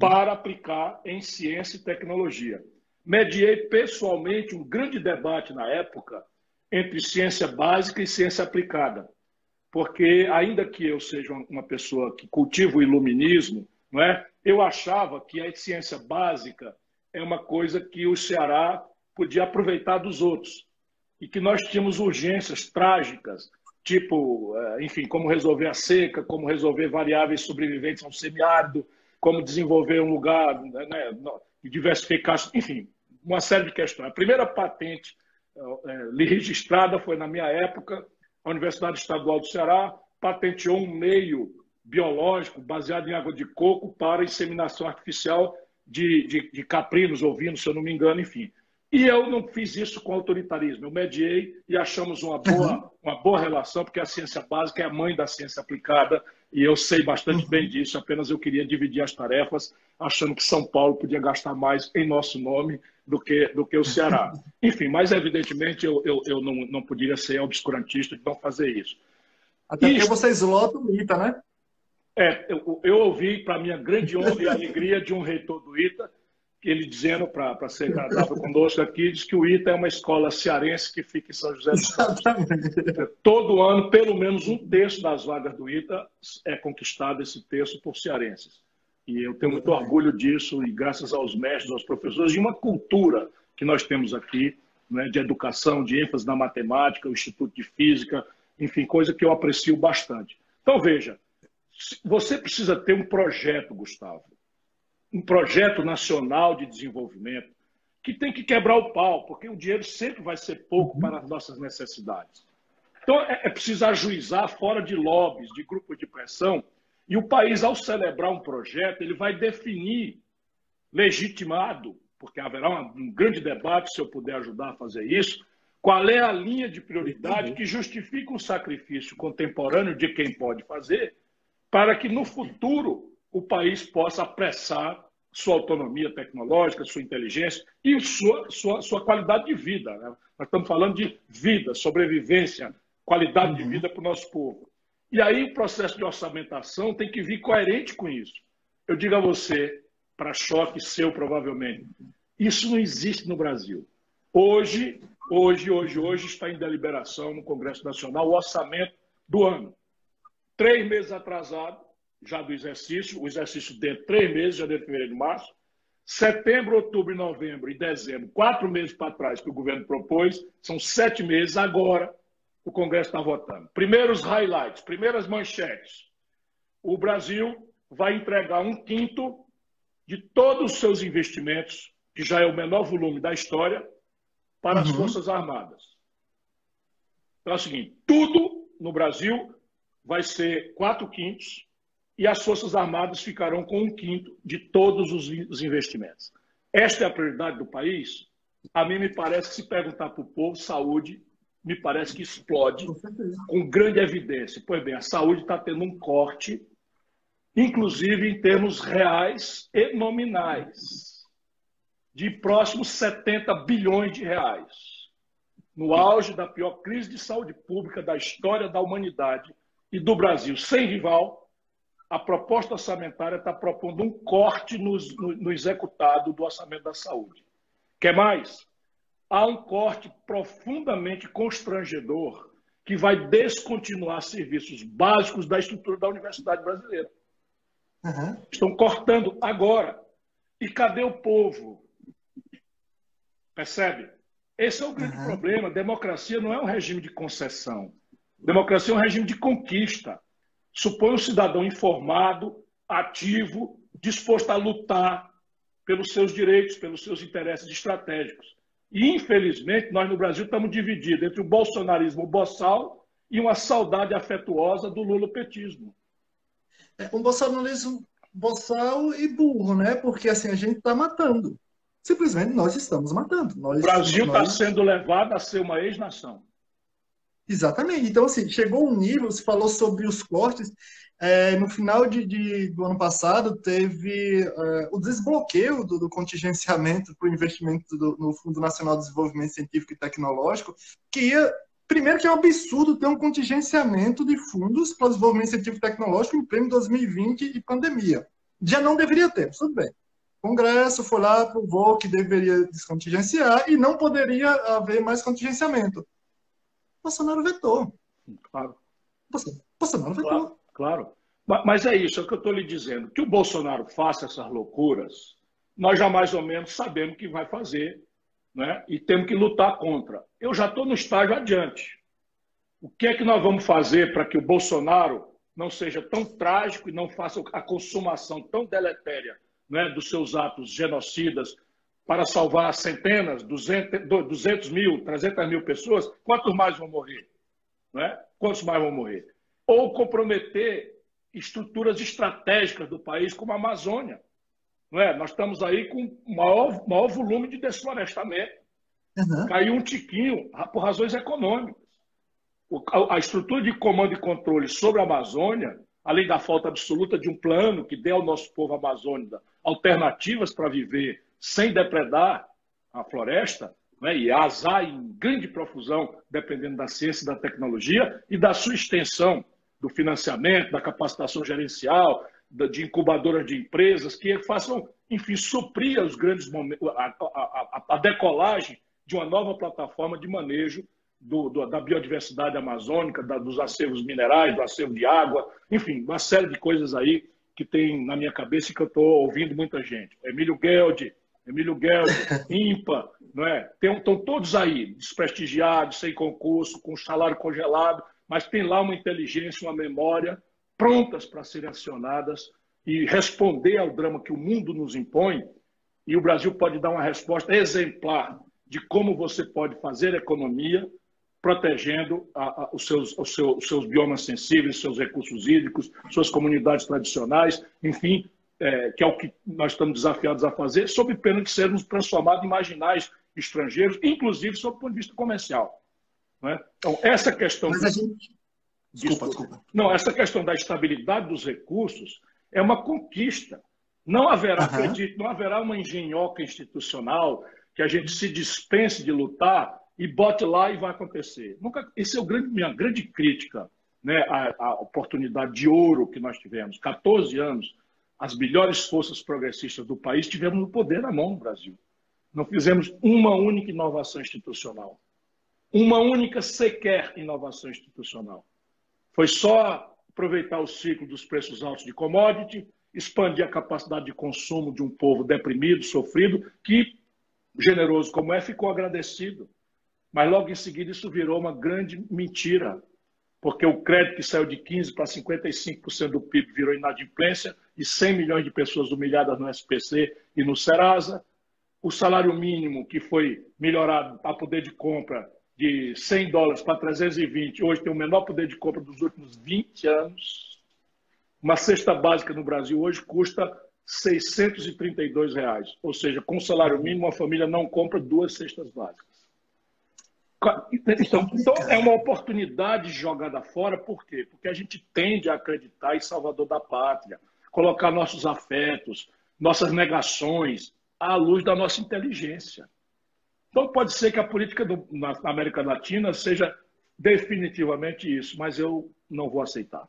para aplicar em ciência e tecnologia. Mediei pessoalmente um grande debate na época entre ciência básica e ciência aplicada. Porque, ainda que eu seja uma pessoa que cultiva o iluminismo, não é? Eu achava que a ciência básica é uma coisa que o Ceará podia aproveitar dos outros. E que nós tínhamos urgências trágicas, tipo, enfim, como resolver a seca, como resolver variáveis sobreviventes ao semiárido, como desenvolver um lugar, né, diversificar, enfim, uma série de questões. A primeira patente registrada foi na minha época, a Universidade Estadual do Ceará patenteou um meio biológico baseado em água de coco para inseminação artificial de caprinos, ovinos, se eu não me engano, enfim. E eu não fiz isso com autoritarismo, eu mediei e achamos uma boa relação, porque a ciência básica é a mãe da ciência aplicada e eu sei bastante bem disso, apenas eu queria dividir as tarefas, achando que São Paulo podia gastar mais em nosso nome do que o Ceará. Enfim, mas evidentemente eu não poderia ser obscurantista de não fazer isso. Até porque vocês lotam o ITA, né? Eu ouvi, para minha grande honra e alegria, de um reitor do ITA, ele dizendo, para ser agradável conosco aqui, diz que o ITA é uma escola cearense que fica em São José dos Campos. Todo ano, pelo menos um terço das vagas do ITA é conquistado, esse terço, por cearenses. E eu tenho muito orgulho disso, e graças aos mestres, aos professores, de uma cultura que nós temos aqui, né, de educação, de ênfase na matemática, o Instituto de Física, enfim, coisa que eu aprecio bastante. Então, veja, você precisa ter um projeto, Gustavo, um projeto nacional de desenvolvimento que tem que quebrar o pau, porque o dinheiro sempre vai ser pouco para as nossas necessidades. Então, é preciso ajuizar fora de lobbies, de grupos de pressão, e o país, ao celebrar um projeto, ele vai definir, legitimado, porque haverá um grande debate, se eu puder ajudar a fazer isso, qual é a linha de prioridade que justifica um sacrifício contemporâneo de quem pode fazer, para que no futuro o país possa apressar sua autonomia tecnológica, sua inteligência e sua qualidade de vida. Né? Nós estamos falando de vida, sobrevivência, qualidade de vida para o nosso povo. E aí o processo de orçamentação tem que vir coerente com isso. Eu digo a você, para choque seu provavelmente, isso não existe no Brasil. Hoje está em deliberação no Congresso Nacional o orçamento do ano. 3 meses atrasado, já do exercício, o exercício dentro de 3 meses, janeiro, fevereiro, março. Setembro, outubro, novembro e dezembro, 4 meses para trás que o governo propôs, são 7 meses agora o Congresso está votando. Primeiros highlights, primeiras manchetes. O Brasil vai entregar 1/5 de todos os seus investimentos, que já é o menor volume da história, para as Forças Armadas. Então é o seguinte, tudo no Brasil vai ser 4/5 e as Forças Armadas ficarão com 1/5 de todos os investimentos. Esta é a prioridade do país? A mim me parece que, se perguntar para o povo, saúde, me parece que explode com grande evidência. Pois bem, a saúde está tendo um corte, inclusive em termos reais e nominais, de próximos 70 bilhões de reais. No auge da pior crise de saúde pública da história da humanidade e do Brasil, sem rival, a proposta orçamentária está propondo um corte no executado do orçamento da saúde. Quer mais? Há um corte profundamente constrangedor que vai descontinuar serviços básicos da estrutura da Universidade Brasileira. Estão cortando agora. E cadê o povo? Percebe? Esse é o grande problema. Democracia não é um regime de concessão. Democracia é um regime de conquista. Supõe um cidadão informado, ativo, disposto a lutar pelos seus direitos, pelos seus interesses estratégicos. E, infelizmente, nós no Brasil estamos divididos entre o bolsonarismo boçal e uma saudade afetuosa do lulopetismo. Um bolsonarismo boçal e burro, né? Porque assim, a gente está matando. Simplesmente nós estamos matando. O Brasil está sendo levado a ser uma ex-nação. Exatamente. Então, assim, chegou um nível, você falou sobre os cortes. No final do ano passado, teve o desbloqueio do contingenciamento para o investimento no Fundo Nacional de Desenvolvimento Científico e Tecnológico, primeiro que é um absurdo ter um contingenciamento de fundos para o desenvolvimento científico e tecnológico em pleno 2020 e pandemia. Já não deveria ter, tudo bem. O Congresso foi lá, aprovou que deveria descontingenciar e não poderia haver mais contingenciamento. Bolsonaro vetou. Claro. Bolsonaro vetou. Claro. Mas é isso, é o que eu estou lhe dizendo. Que o Bolsonaro faça essas loucuras, nós já mais ou menos sabemos que vai fazer, né? E temos que lutar contra. Eu já estou no estágio adiante. O que é que nós vamos fazer para que o Bolsonaro não seja tão trágico e não faça a consumação tão deletéria, né, dos seus atos genocidas para salvar centenas, 200 mil, 300 mil pessoas? Quantos mais vão morrer? Né? Quantos mais vão morrer? Ou comprometer estruturas estratégicas do país, como a Amazônia. Não é? Nós estamos aí com maior volume de desflorestamento. Caiu um tiquinho por razões econômicas. A estrutura de comando e controle sobre a Amazônia, além da falta absoluta de um plano que dê ao nosso povo amazônico alternativas para viver sem depredar a floresta, né, e azar em grande profusão, dependendo da ciência e da tecnologia, e da sua extensão, do financiamento, da capacitação gerencial, de incubadoras de empresas que façam, enfim, suprir os grandes momentos, a decolagem de uma nova plataforma de manejo da biodiversidade amazônica, dos acervos minerais, do acervo de água, enfim, uma série de coisas aí que tem na minha cabeça e que eu estou ouvindo muita gente. Emílio Gueldi, INPA, não é? Estão todos aí, desprestigiados, sem concurso, com salário congelado, mas tem lá uma inteligência, uma memória, prontas para serem acionadas e responder ao drama que o mundo nos impõe, e o Brasil pode dar uma resposta exemplar de como você pode fazer economia protegendo os seus biomas sensíveis, seus recursos hídricos, suas comunidades tradicionais, enfim, que é o que nós estamos desafiados a fazer, sob pena de sermos transformados em marginais estrangeiros, inclusive sob o ponto de vista comercial. Não é? Então, essa questão... Desculpa. Não, essa questão da estabilidade dos recursos é uma conquista. Não haverá, Aham. acredite, não haverá uma engenhoca institucional que a gente se dispense de lutar e bote lá e vai acontecer. Nunca, esse é minha grande crítica, né, a oportunidade de ouro que nós tivemos. 14 anos, as melhores forças progressistas do país tivemos o poder na mão no Brasil. Não fizemos uma única inovação institucional. Uma única sequer inovação institucional. Foi só aproveitar o ciclo dos preços altos de commodity, expandir a capacidade de consumo de um povo deprimido, sofrido, que, generoso como é, ficou agradecido. Mas logo em seguida isso virou uma grande mentira, porque o crédito que saiu de 15% para 55% do PIB virou inadimplência e 100 milhões de pessoas humilhadas no SPC e no Serasa. O salário mínimo, que foi melhorado para poder de compra de US$ 100 para 320, hoje tem o menor poder de compra dos últimos 20 anos. Uma cesta básica no Brasil hoje custa R$ 632, ou seja, com salário mínimo a família não compra 2 cestas básicas. É Então é complicado. uma oportunidade jogada fora, por quê? Porque a gente tende a acreditar em Salvador da Pátria, colocar nossos afetos, nossas negações à luz da nossa inteligência. Então pode ser que a política na América Latina seja definitivamente isso, mas eu não vou aceitar.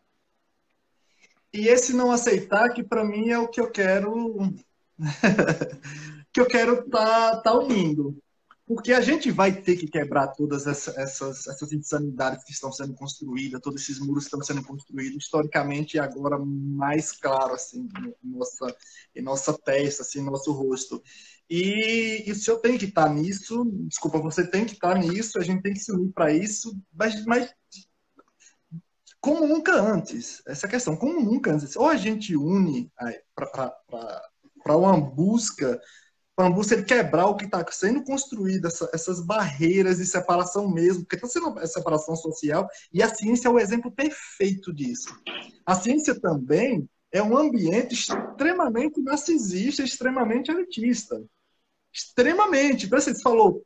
E esse não aceitar, que para mim é o que eu quero, que eu quero tá unindo. Porque a gente vai ter que quebrar todas essas insanidades que estão sendo construídas, todos esses muros que estão sendo construídos, historicamente, e agora mais claro, assim, em nossa testa, assim, em nosso rosto. E o senhor tem que estar nisso, desculpa, você tem que estar nisso, a gente tem que se unir para isso, mas como nunca antes, essa questão, como nunca antes. Ou a gente une para uma busca de quebrar o que está sendo construído, essas barreiras de separação mesmo, porque está sendo a separação social, e a ciência é o exemplo perfeito disso. A ciência também é um ambiente extremamente narcisista, extremamente elitista. Extremamente. Você falou,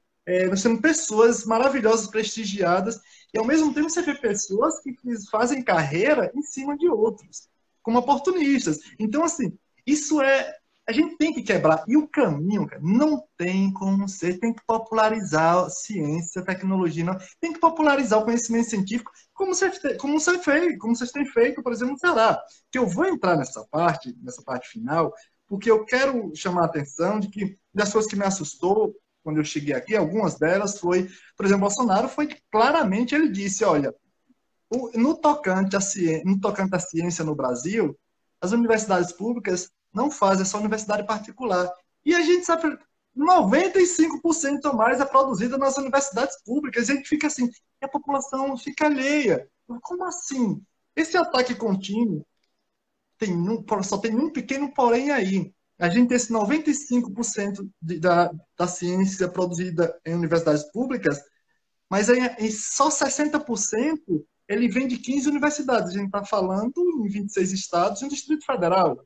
nós temos pessoas maravilhosas, prestigiadas, e ao mesmo tempo você vê pessoas que fazem carreira em cima de outros, como oportunistas. Então, assim, isso é. A gente tem que quebrar. E o caminho, cara, não tem como ser. Tem que popularizar a ciência, a tecnologia. Não. Tem que popularizar o conhecimento científico, como vocês têm feito, por exemplo, no Ceará. Que eu vou entrar nessa parte final, porque eu quero chamar a atenção de que, das coisas que me assustou quando eu cheguei aqui, algumas delas foi, por exemplo, Bolsonaro foi claramente, ele disse, olha, no tocante à ciência no Brasil, as universidades públicas não fazem, é só universidade particular. E a gente sabe, 95% ou mais é produzida nas universidades públicas. E a gente fica assim, e a população fica alheia. Como assim? Esse ataque contínuo só tem um pequeno porém aí. A gente tem esse 95% da ciência produzida em universidades públicas, mas em só 60% ele vem de 15 universidades. A gente está falando em 26 estados e um Distrito Federal.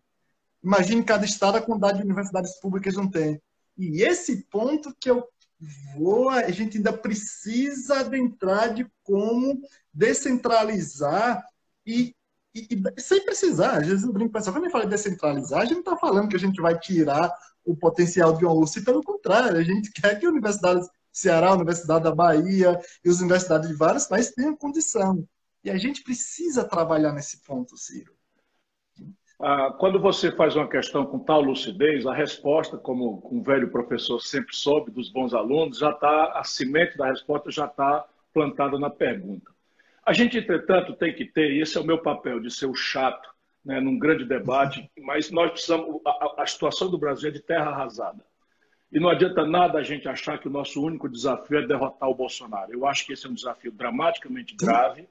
Imagine cada estado a quantidade de universidades públicas não tem. E esse ponto que a gente ainda precisa adentrar de como descentralizar e sem precisar. Às vezes eu brinco com o pessoal, quando eu falo de descentralizar, a gente não está falando que a gente vai tirar o potencial de uma USP, pelo contrário, a gente quer que a Universidade do Ceará, a Universidade da Bahia e as universidades de vários países tenham condição. E a gente precisa trabalhar nesse ponto, Ciro. Quando você faz uma questão com tal lucidez, a resposta, como um velho professor sempre soube dos bons alunos, já está, a semente da resposta já está plantada na pergunta. A gente, entretanto, tem que ter, e esse é o meu papel, de ser o chato, né, num grande debate, mas nós precisamos, a situação do Brasil é de terra arrasada. E não adianta nada a gente achar que o nosso único desafio é derrotar o Bolsonaro. Eu acho que esse é um desafio dramaticamente grave.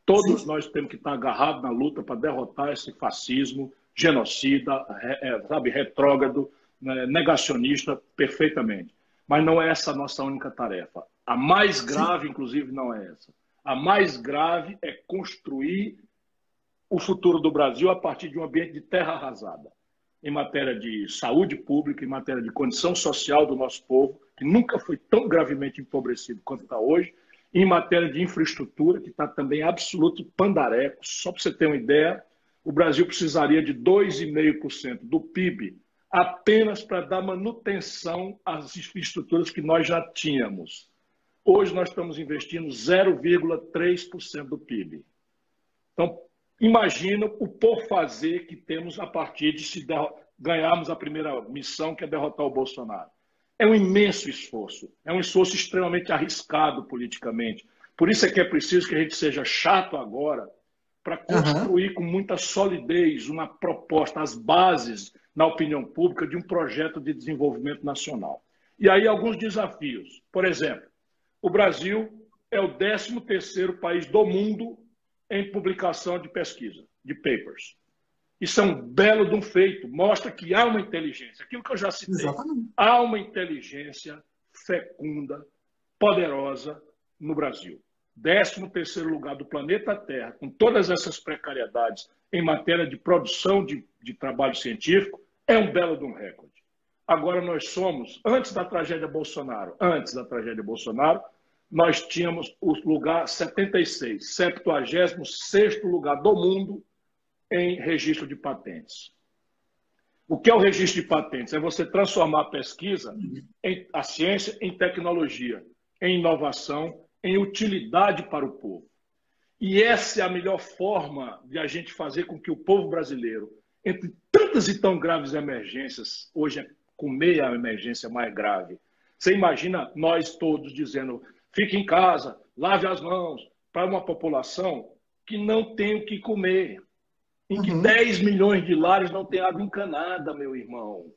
Todos nós temos que estar agarrados na luta para derrotar esse fascismo genocida, sabe, retrógrado, né, negacionista, perfeitamente. Mas não é essa a nossa única tarefa. A mais grave, inclusive, não é essa. A mais grave é construir o futuro do Brasil a partir de um ambiente de terra arrasada, em matéria de saúde pública, em matéria de condição social do nosso povo, que nunca foi tão gravemente empobrecido quanto está hoje, em matéria de infraestrutura, que está também absoluto pandareco. Só para você ter uma ideia, o Brasil precisaria de 2,5% do PIB apenas para dar manutenção às infraestruturas que nós já tínhamos. Hoje nós estamos investindo 0,3% do PIB. Então, imagina o por fazer que temos a partir de se ganharmos a primeira missão, que é derrotar o Bolsonaro. É um imenso esforço, é um esforço extremamente arriscado politicamente. Por isso é que é preciso que a gente seja chato agora para construir com muita solidez uma proposta, as bases na opinião pública de um projeto de desenvolvimento nacional. E aí alguns desafios. Por exemplo, o Brasil é o 13º país do mundo em publicação de pesquisa, de papers. Isso é um belo de um feito, mostra que há uma inteligência, aquilo que eu já citei. Exatamente. Há uma inteligência fecunda, poderosa no Brasil. 13º lugar do planeta Terra, com todas essas precariedades em matéria de produção de trabalho científico, é um belo de um recorde. Agora nós somos, antes da tragédia Bolsonaro, nós tínhamos o lugar 76, 76º lugar do mundo em registro de patentes. O que é o registro de patentes? É você transformar a pesquisa, a ciência, em tecnologia, em inovação, em utilidade para o povo. E essa é a melhor forma de a gente fazer com que o povo brasileiro, entre tantas e tão graves emergências, hoje é com meia emergência mais grave. Você imagina nós todos dizendo, fique em casa, lave as mãos, para uma população que não tem o que comer, em que 10 milhões de lares não têm água encanada, meu irmão.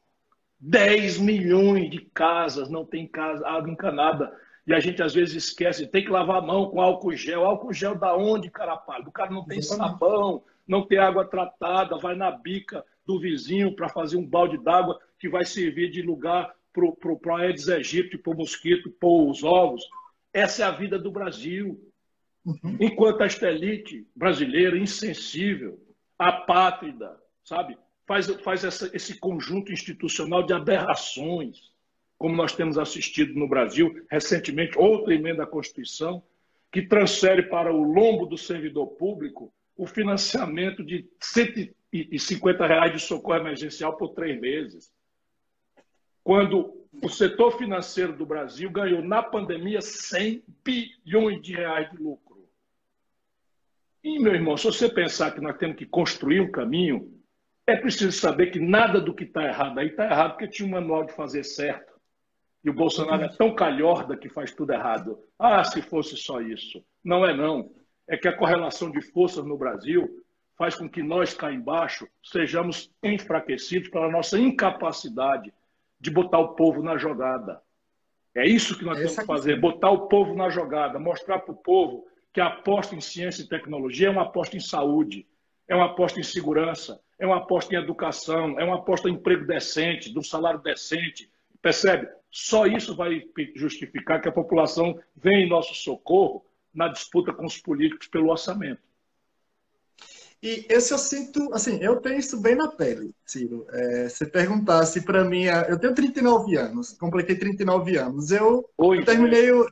10 milhões de casas não têm água encanada. E a gente às vezes esquece, tem que lavar a mão com álcool gel. Álcool gel da onde, carapalho? O cara não tem sabão, não tem água tratada, vai na bica do vizinho para fazer um balde d'água que vai servir de lugar para o Aedes aegypti, para o mosquito, pôr os ovos. Essa é a vida do Brasil. Enquanto esta elite brasileira, insensível, apátrida, sabe? Faz esse conjunto institucional de aberrações, como nós temos assistido no Brasil, recentemente, outra emenda à Constituição, que transfere para o lombo do servidor público o financiamento de R$150 de socorro emergencial por 3 meses. Quando o setor financeiro do Brasil ganhou, na pandemia, 100 bilhões de reais de lucro. E, meu irmão, se você pensar que nós temos que construir um caminho, é preciso saber que nada do que está errado aí está errado, porque tinha um manual de fazer certo. E o Bolsonaro é tão calhorda que faz tudo errado. Ah, se fosse só isso. Não é não. É que a correlação de forças no Brasil faz com que nós cá embaixo sejamos enfraquecidos pela nossa incapacidade de botar o povo na jogada. É isso que nós temos que fazer, botar o povo na jogada, mostrar para o povo que a aposta em ciência e tecnologia é uma aposta em saúde, é uma aposta em segurança, é uma aposta em educação, é uma aposta em emprego decente, de um salário decente. Percebe? Só isso vai justificar que a população venha em nosso socorro na disputa com os políticos pelo orçamento. E esse eu sinto, assim, eu tenho isso bem na pele, Ciro. Se perguntasse para mim, eu tenho 39 anos, completei 39 anos. Eu terminei o...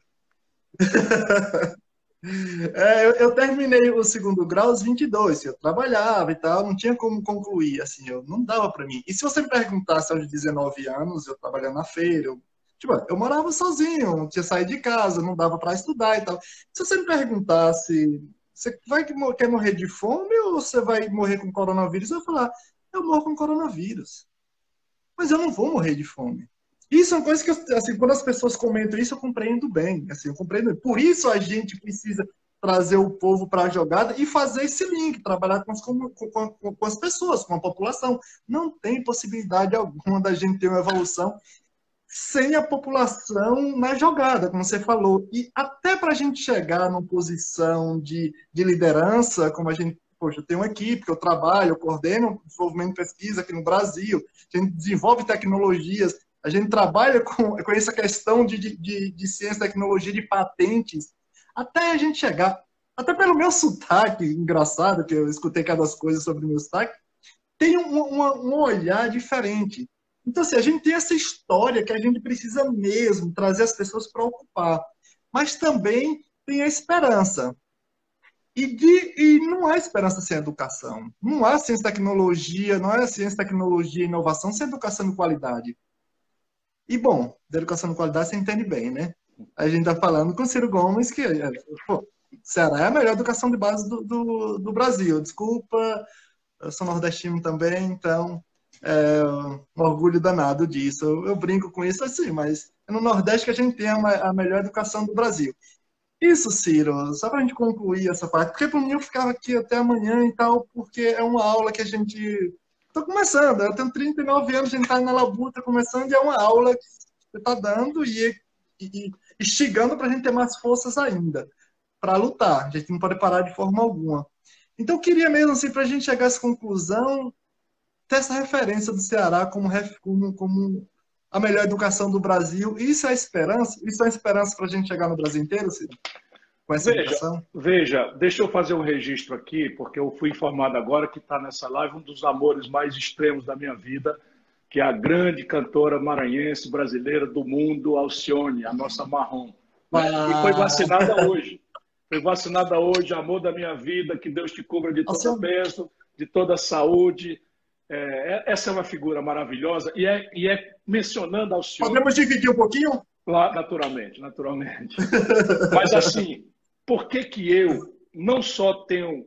eu terminei o segundo grau aos 22, eu trabalhava e tal, não tinha como concluir, assim, não dava para mim. E se você me perguntasse aos 19 anos, eu trabalhando na feira, eu morava sozinho, não tinha saído de casa, não dava para estudar e tal. Se você me perguntasse, você quer morrer de fome ou você vai morrer com coronavírus? Eu ia falar, eu morro com coronavírus. Mas eu não vou morrer de fome. Isso é uma coisa que, assim, quando as pessoas comentam isso, eu compreendo bem. Assim, eu compreendo bem. Por isso a gente precisa trazer o povo para a jogada e fazer esse link, trabalhar com as pessoas, com a população. Não tem possibilidade alguma da gente ter uma evolução sem a população na jogada, como você falou. E até para a gente chegar numa posição de liderança, como a gente... Poxa, eu tenho uma equipe que eu trabalho, eu coordeno o desenvolvimento de pesquisa aqui no Brasil, a gente desenvolve tecnologias, a gente trabalha com essa questão de ciência, tecnologia, de patentes, até a gente chegar, até pelo meu sotaque, engraçado, que eu escutei cada coisa sobre o meu sotaque, tem um olhar diferente. Então, assim, a gente tem essa história que a gente precisa mesmo trazer as pessoas para ocupar, mas também tem a esperança. E não há esperança sem educação. Não há ciência e tecnologia, não há ciência, tecnologia e inovação sem educação de qualidade. E, bom, da educação de qualidade você entende bem, né? A gente está falando com o Ciro Gomes, que, pô, Ceará é a melhor educação de base do Brasil. Desculpa, eu sou nordestino também, então é um orgulho danado disso. Eu brinco com isso assim, mas é no Nordeste que a gente tem a melhor educação do Brasil. Isso, Ciro, só para a gente concluir essa parte, porque por mim eu ficava aqui até amanhã e tal, porque é uma aula que a gente. Estou começando, eu tenho 39 anos, a gente está na labuta começando, e é uma aula que você está dando e instigando para a gente ter mais forças ainda, para lutar. A gente não pode parar de forma alguma. Então, eu queria mesmo, assim, para a gente chegar a essa conclusão, ter essa referência do Ceará como a melhor educação do Brasil. Isso é esperança? Isso é esperança para a gente chegar no Brasil inteiro, Ciro? Com essa educação? Veja, deixa eu fazer um registro aqui, porque eu fui informado agora que está nessa live um dos amores mais extremos da minha vida, que é a grande cantora maranhense brasileira do mundo, Alcione, a nossa Marrom. E foi vacinada hoje. Foi vacinada hoje, amor da minha vida, que Deus te cubra de toda a bênção, de toda a saúde. Essa é uma figura maravilhosa e é mencionando Alcione. Podemos dividir um pouquinho? Lá, naturalmente. Mas assim, por que eu não só tenho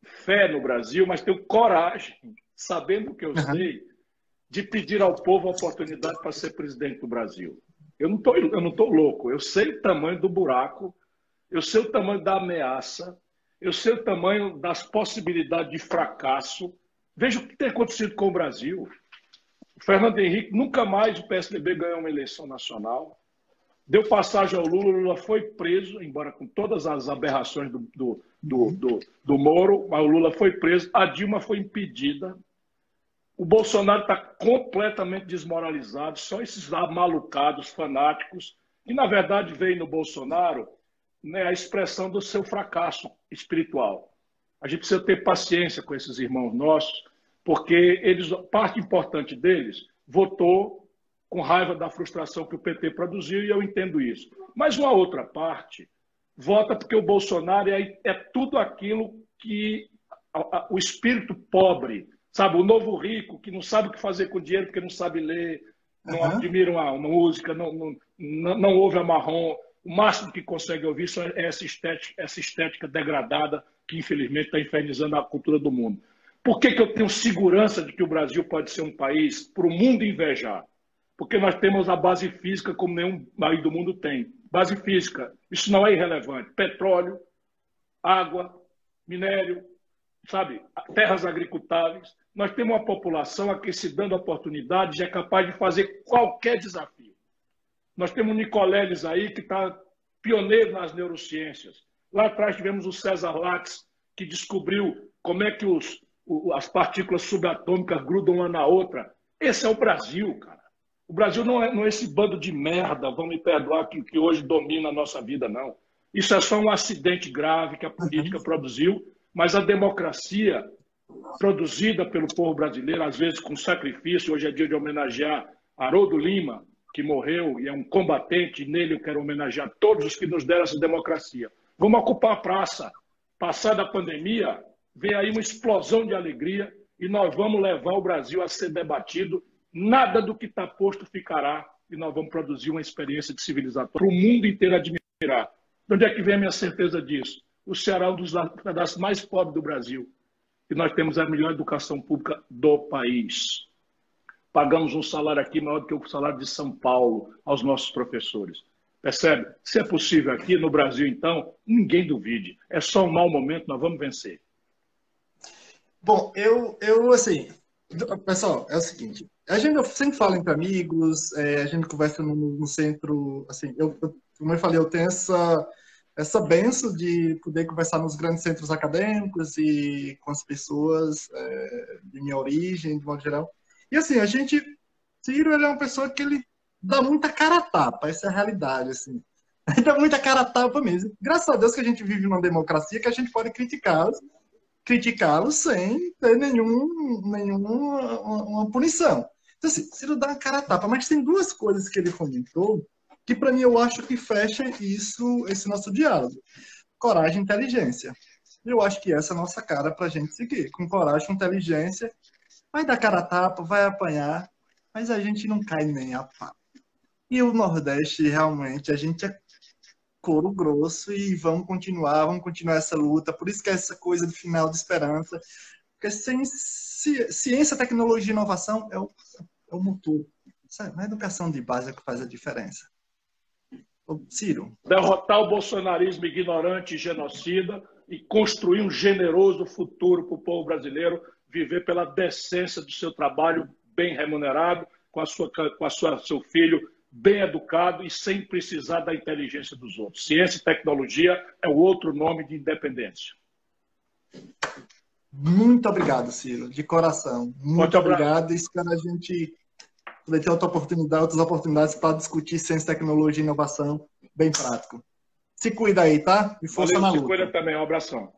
fé no Brasil, mas tenho coragem, sabendo o que eu sei, de pedir ao povo a oportunidade para ser presidente do Brasil? Eu não tô louco, eu sei o tamanho do buraco, eu sei o tamanho da ameaça, eu sei o tamanho das possibilidades de fracasso. Veja o que tem acontecido com o Brasil. O Fernando Henrique, nunca mais o PSDB ganhou uma eleição nacional. Deu passagem ao Lula, o Lula foi preso, embora com todas as aberrações do Moro, mas o Lula foi preso, a Dilma foi impedida. O Bolsonaro está completamente desmoralizado, só esses amalucados, fanáticos, que na verdade veem no Bolsonaro, né, a expressão do seu fracasso espiritual. A gente precisa ter paciência com esses irmãos nossos, porque parte importante deles votou com raiva da frustração que o PT produziu, e eu entendo isso. Mas uma outra parte vota porque o Bolsonaro é tudo aquilo que o espírito pobre, sabe, o novo rico, que não sabe o que fazer com o dinheiro porque não sabe ler, não admira uma música, não ouve a Marrom. O máximo que consegue ouvir é essa estética degradada que, infelizmente, está infernizando a cultura do mundo. Por que eu tenho segurança de que o Brasil pode ser um país para o mundo invejar? Porque nós temos a base física como nenhum país do mundo tem. Base física, isso não é irrelevante. Petróleo, água, minério, sabe, terras agricultáveis. Nós temos uma população a que, se dando oportunidades, é capaz de fazer qualquer desafio. Nós temos o Nicoleles aí, que está pioneiro nas neurociências. Lá atrás tivemos o César Lattes, que descobriu como é que as partículas subatômicas grudam uma na outra. Esse é o Brasil, cara. O Brasil não é esse bando de merda, vão me perdoar, que hoje domina a nossa vida, não. Isso é só um acidente grave que a política produziu, mas a democracia produzida pelo povo brasileiro, às vezes com sacrifício. Hoje é dia de homenagear Haroldo Lima, que morreu e é um combatente, e nele eu quero homenagear todos os que nos deram essa democracia. Vamos ocupar a praça. Passada a pandemia, vem aí uma explosão de alegria e nós vamos levar o Brasil a ser debatido. Nada do que está posto ficará e nós vamos produzir uma experiência de civilização para o mundo inteiro admirar. De onde é que vem a minha certeza disso? O Ceará é um dos pedaços mais pobres do Brasil e nós temos a melhor educação pública do país. Pagamos um salário aqui maior do que o salário de São Paulo aos nossos professores. Percebe? Se é possível aqui no Brasil, então, ninguém duvide. É só um mau momento, nós vamos vencer. Bom, assim, pessoal, é o seguinte, a gente sempre fala entre amigos, a gente conversa no centro, assim, como eu falei, eu tenho essa benção de poder conversar nos grandes centros acadêmicos e com as pessoas de minha origem, de modo geral. E assim, Ciro, ele é uma pessoa que ele dá muita cara a tapa, essa é a realidade, assim. Ele dá muita cara a tapa mesmo. Graças a Deus que a gente vive numa democracia que a gente pode criticá-lo sem ter nenhuma punição. Então, assim, Ciro dá uma cara a tapa, mas tem duas coisas que ele comentou que, para mim, eu acho que fecha esse nosso diálogo. Coragem e inteligência. Eu acho que essa é a nossa cara para a gente seguir, com coragem, com inteligência. Vai dar cara a tapa, vai apanhar, mas a gente não cai nem a pau. E o Nordeste, realmente, a gente é couro grosso e vamos continuar essa luta. Por isso que é essa coisa de final de esperança. Porque sem ciência, tecnologia e inovação é o motor. Sabe? A educação de base é o que faz a diferença. Ô, Ciro. Derrotar o bolsonarismo ignorante e genocida e construir um generoso futuro para o povo brasileiro, viver pela decência do seu trabalho bem remunerado, com seu filho bem educado e sem precisar da inteligência dos outros. Ciência e tecnologia é o outro nome de independência. Muito obrigado, Ciro, de coração. Muito obrigado. Espero a gente poder ter outras oportunidades para discutir ciência, tecnologia e inovação bem prático. Se cuida aí, tá? E força na luta. Se cuida também. Um abração.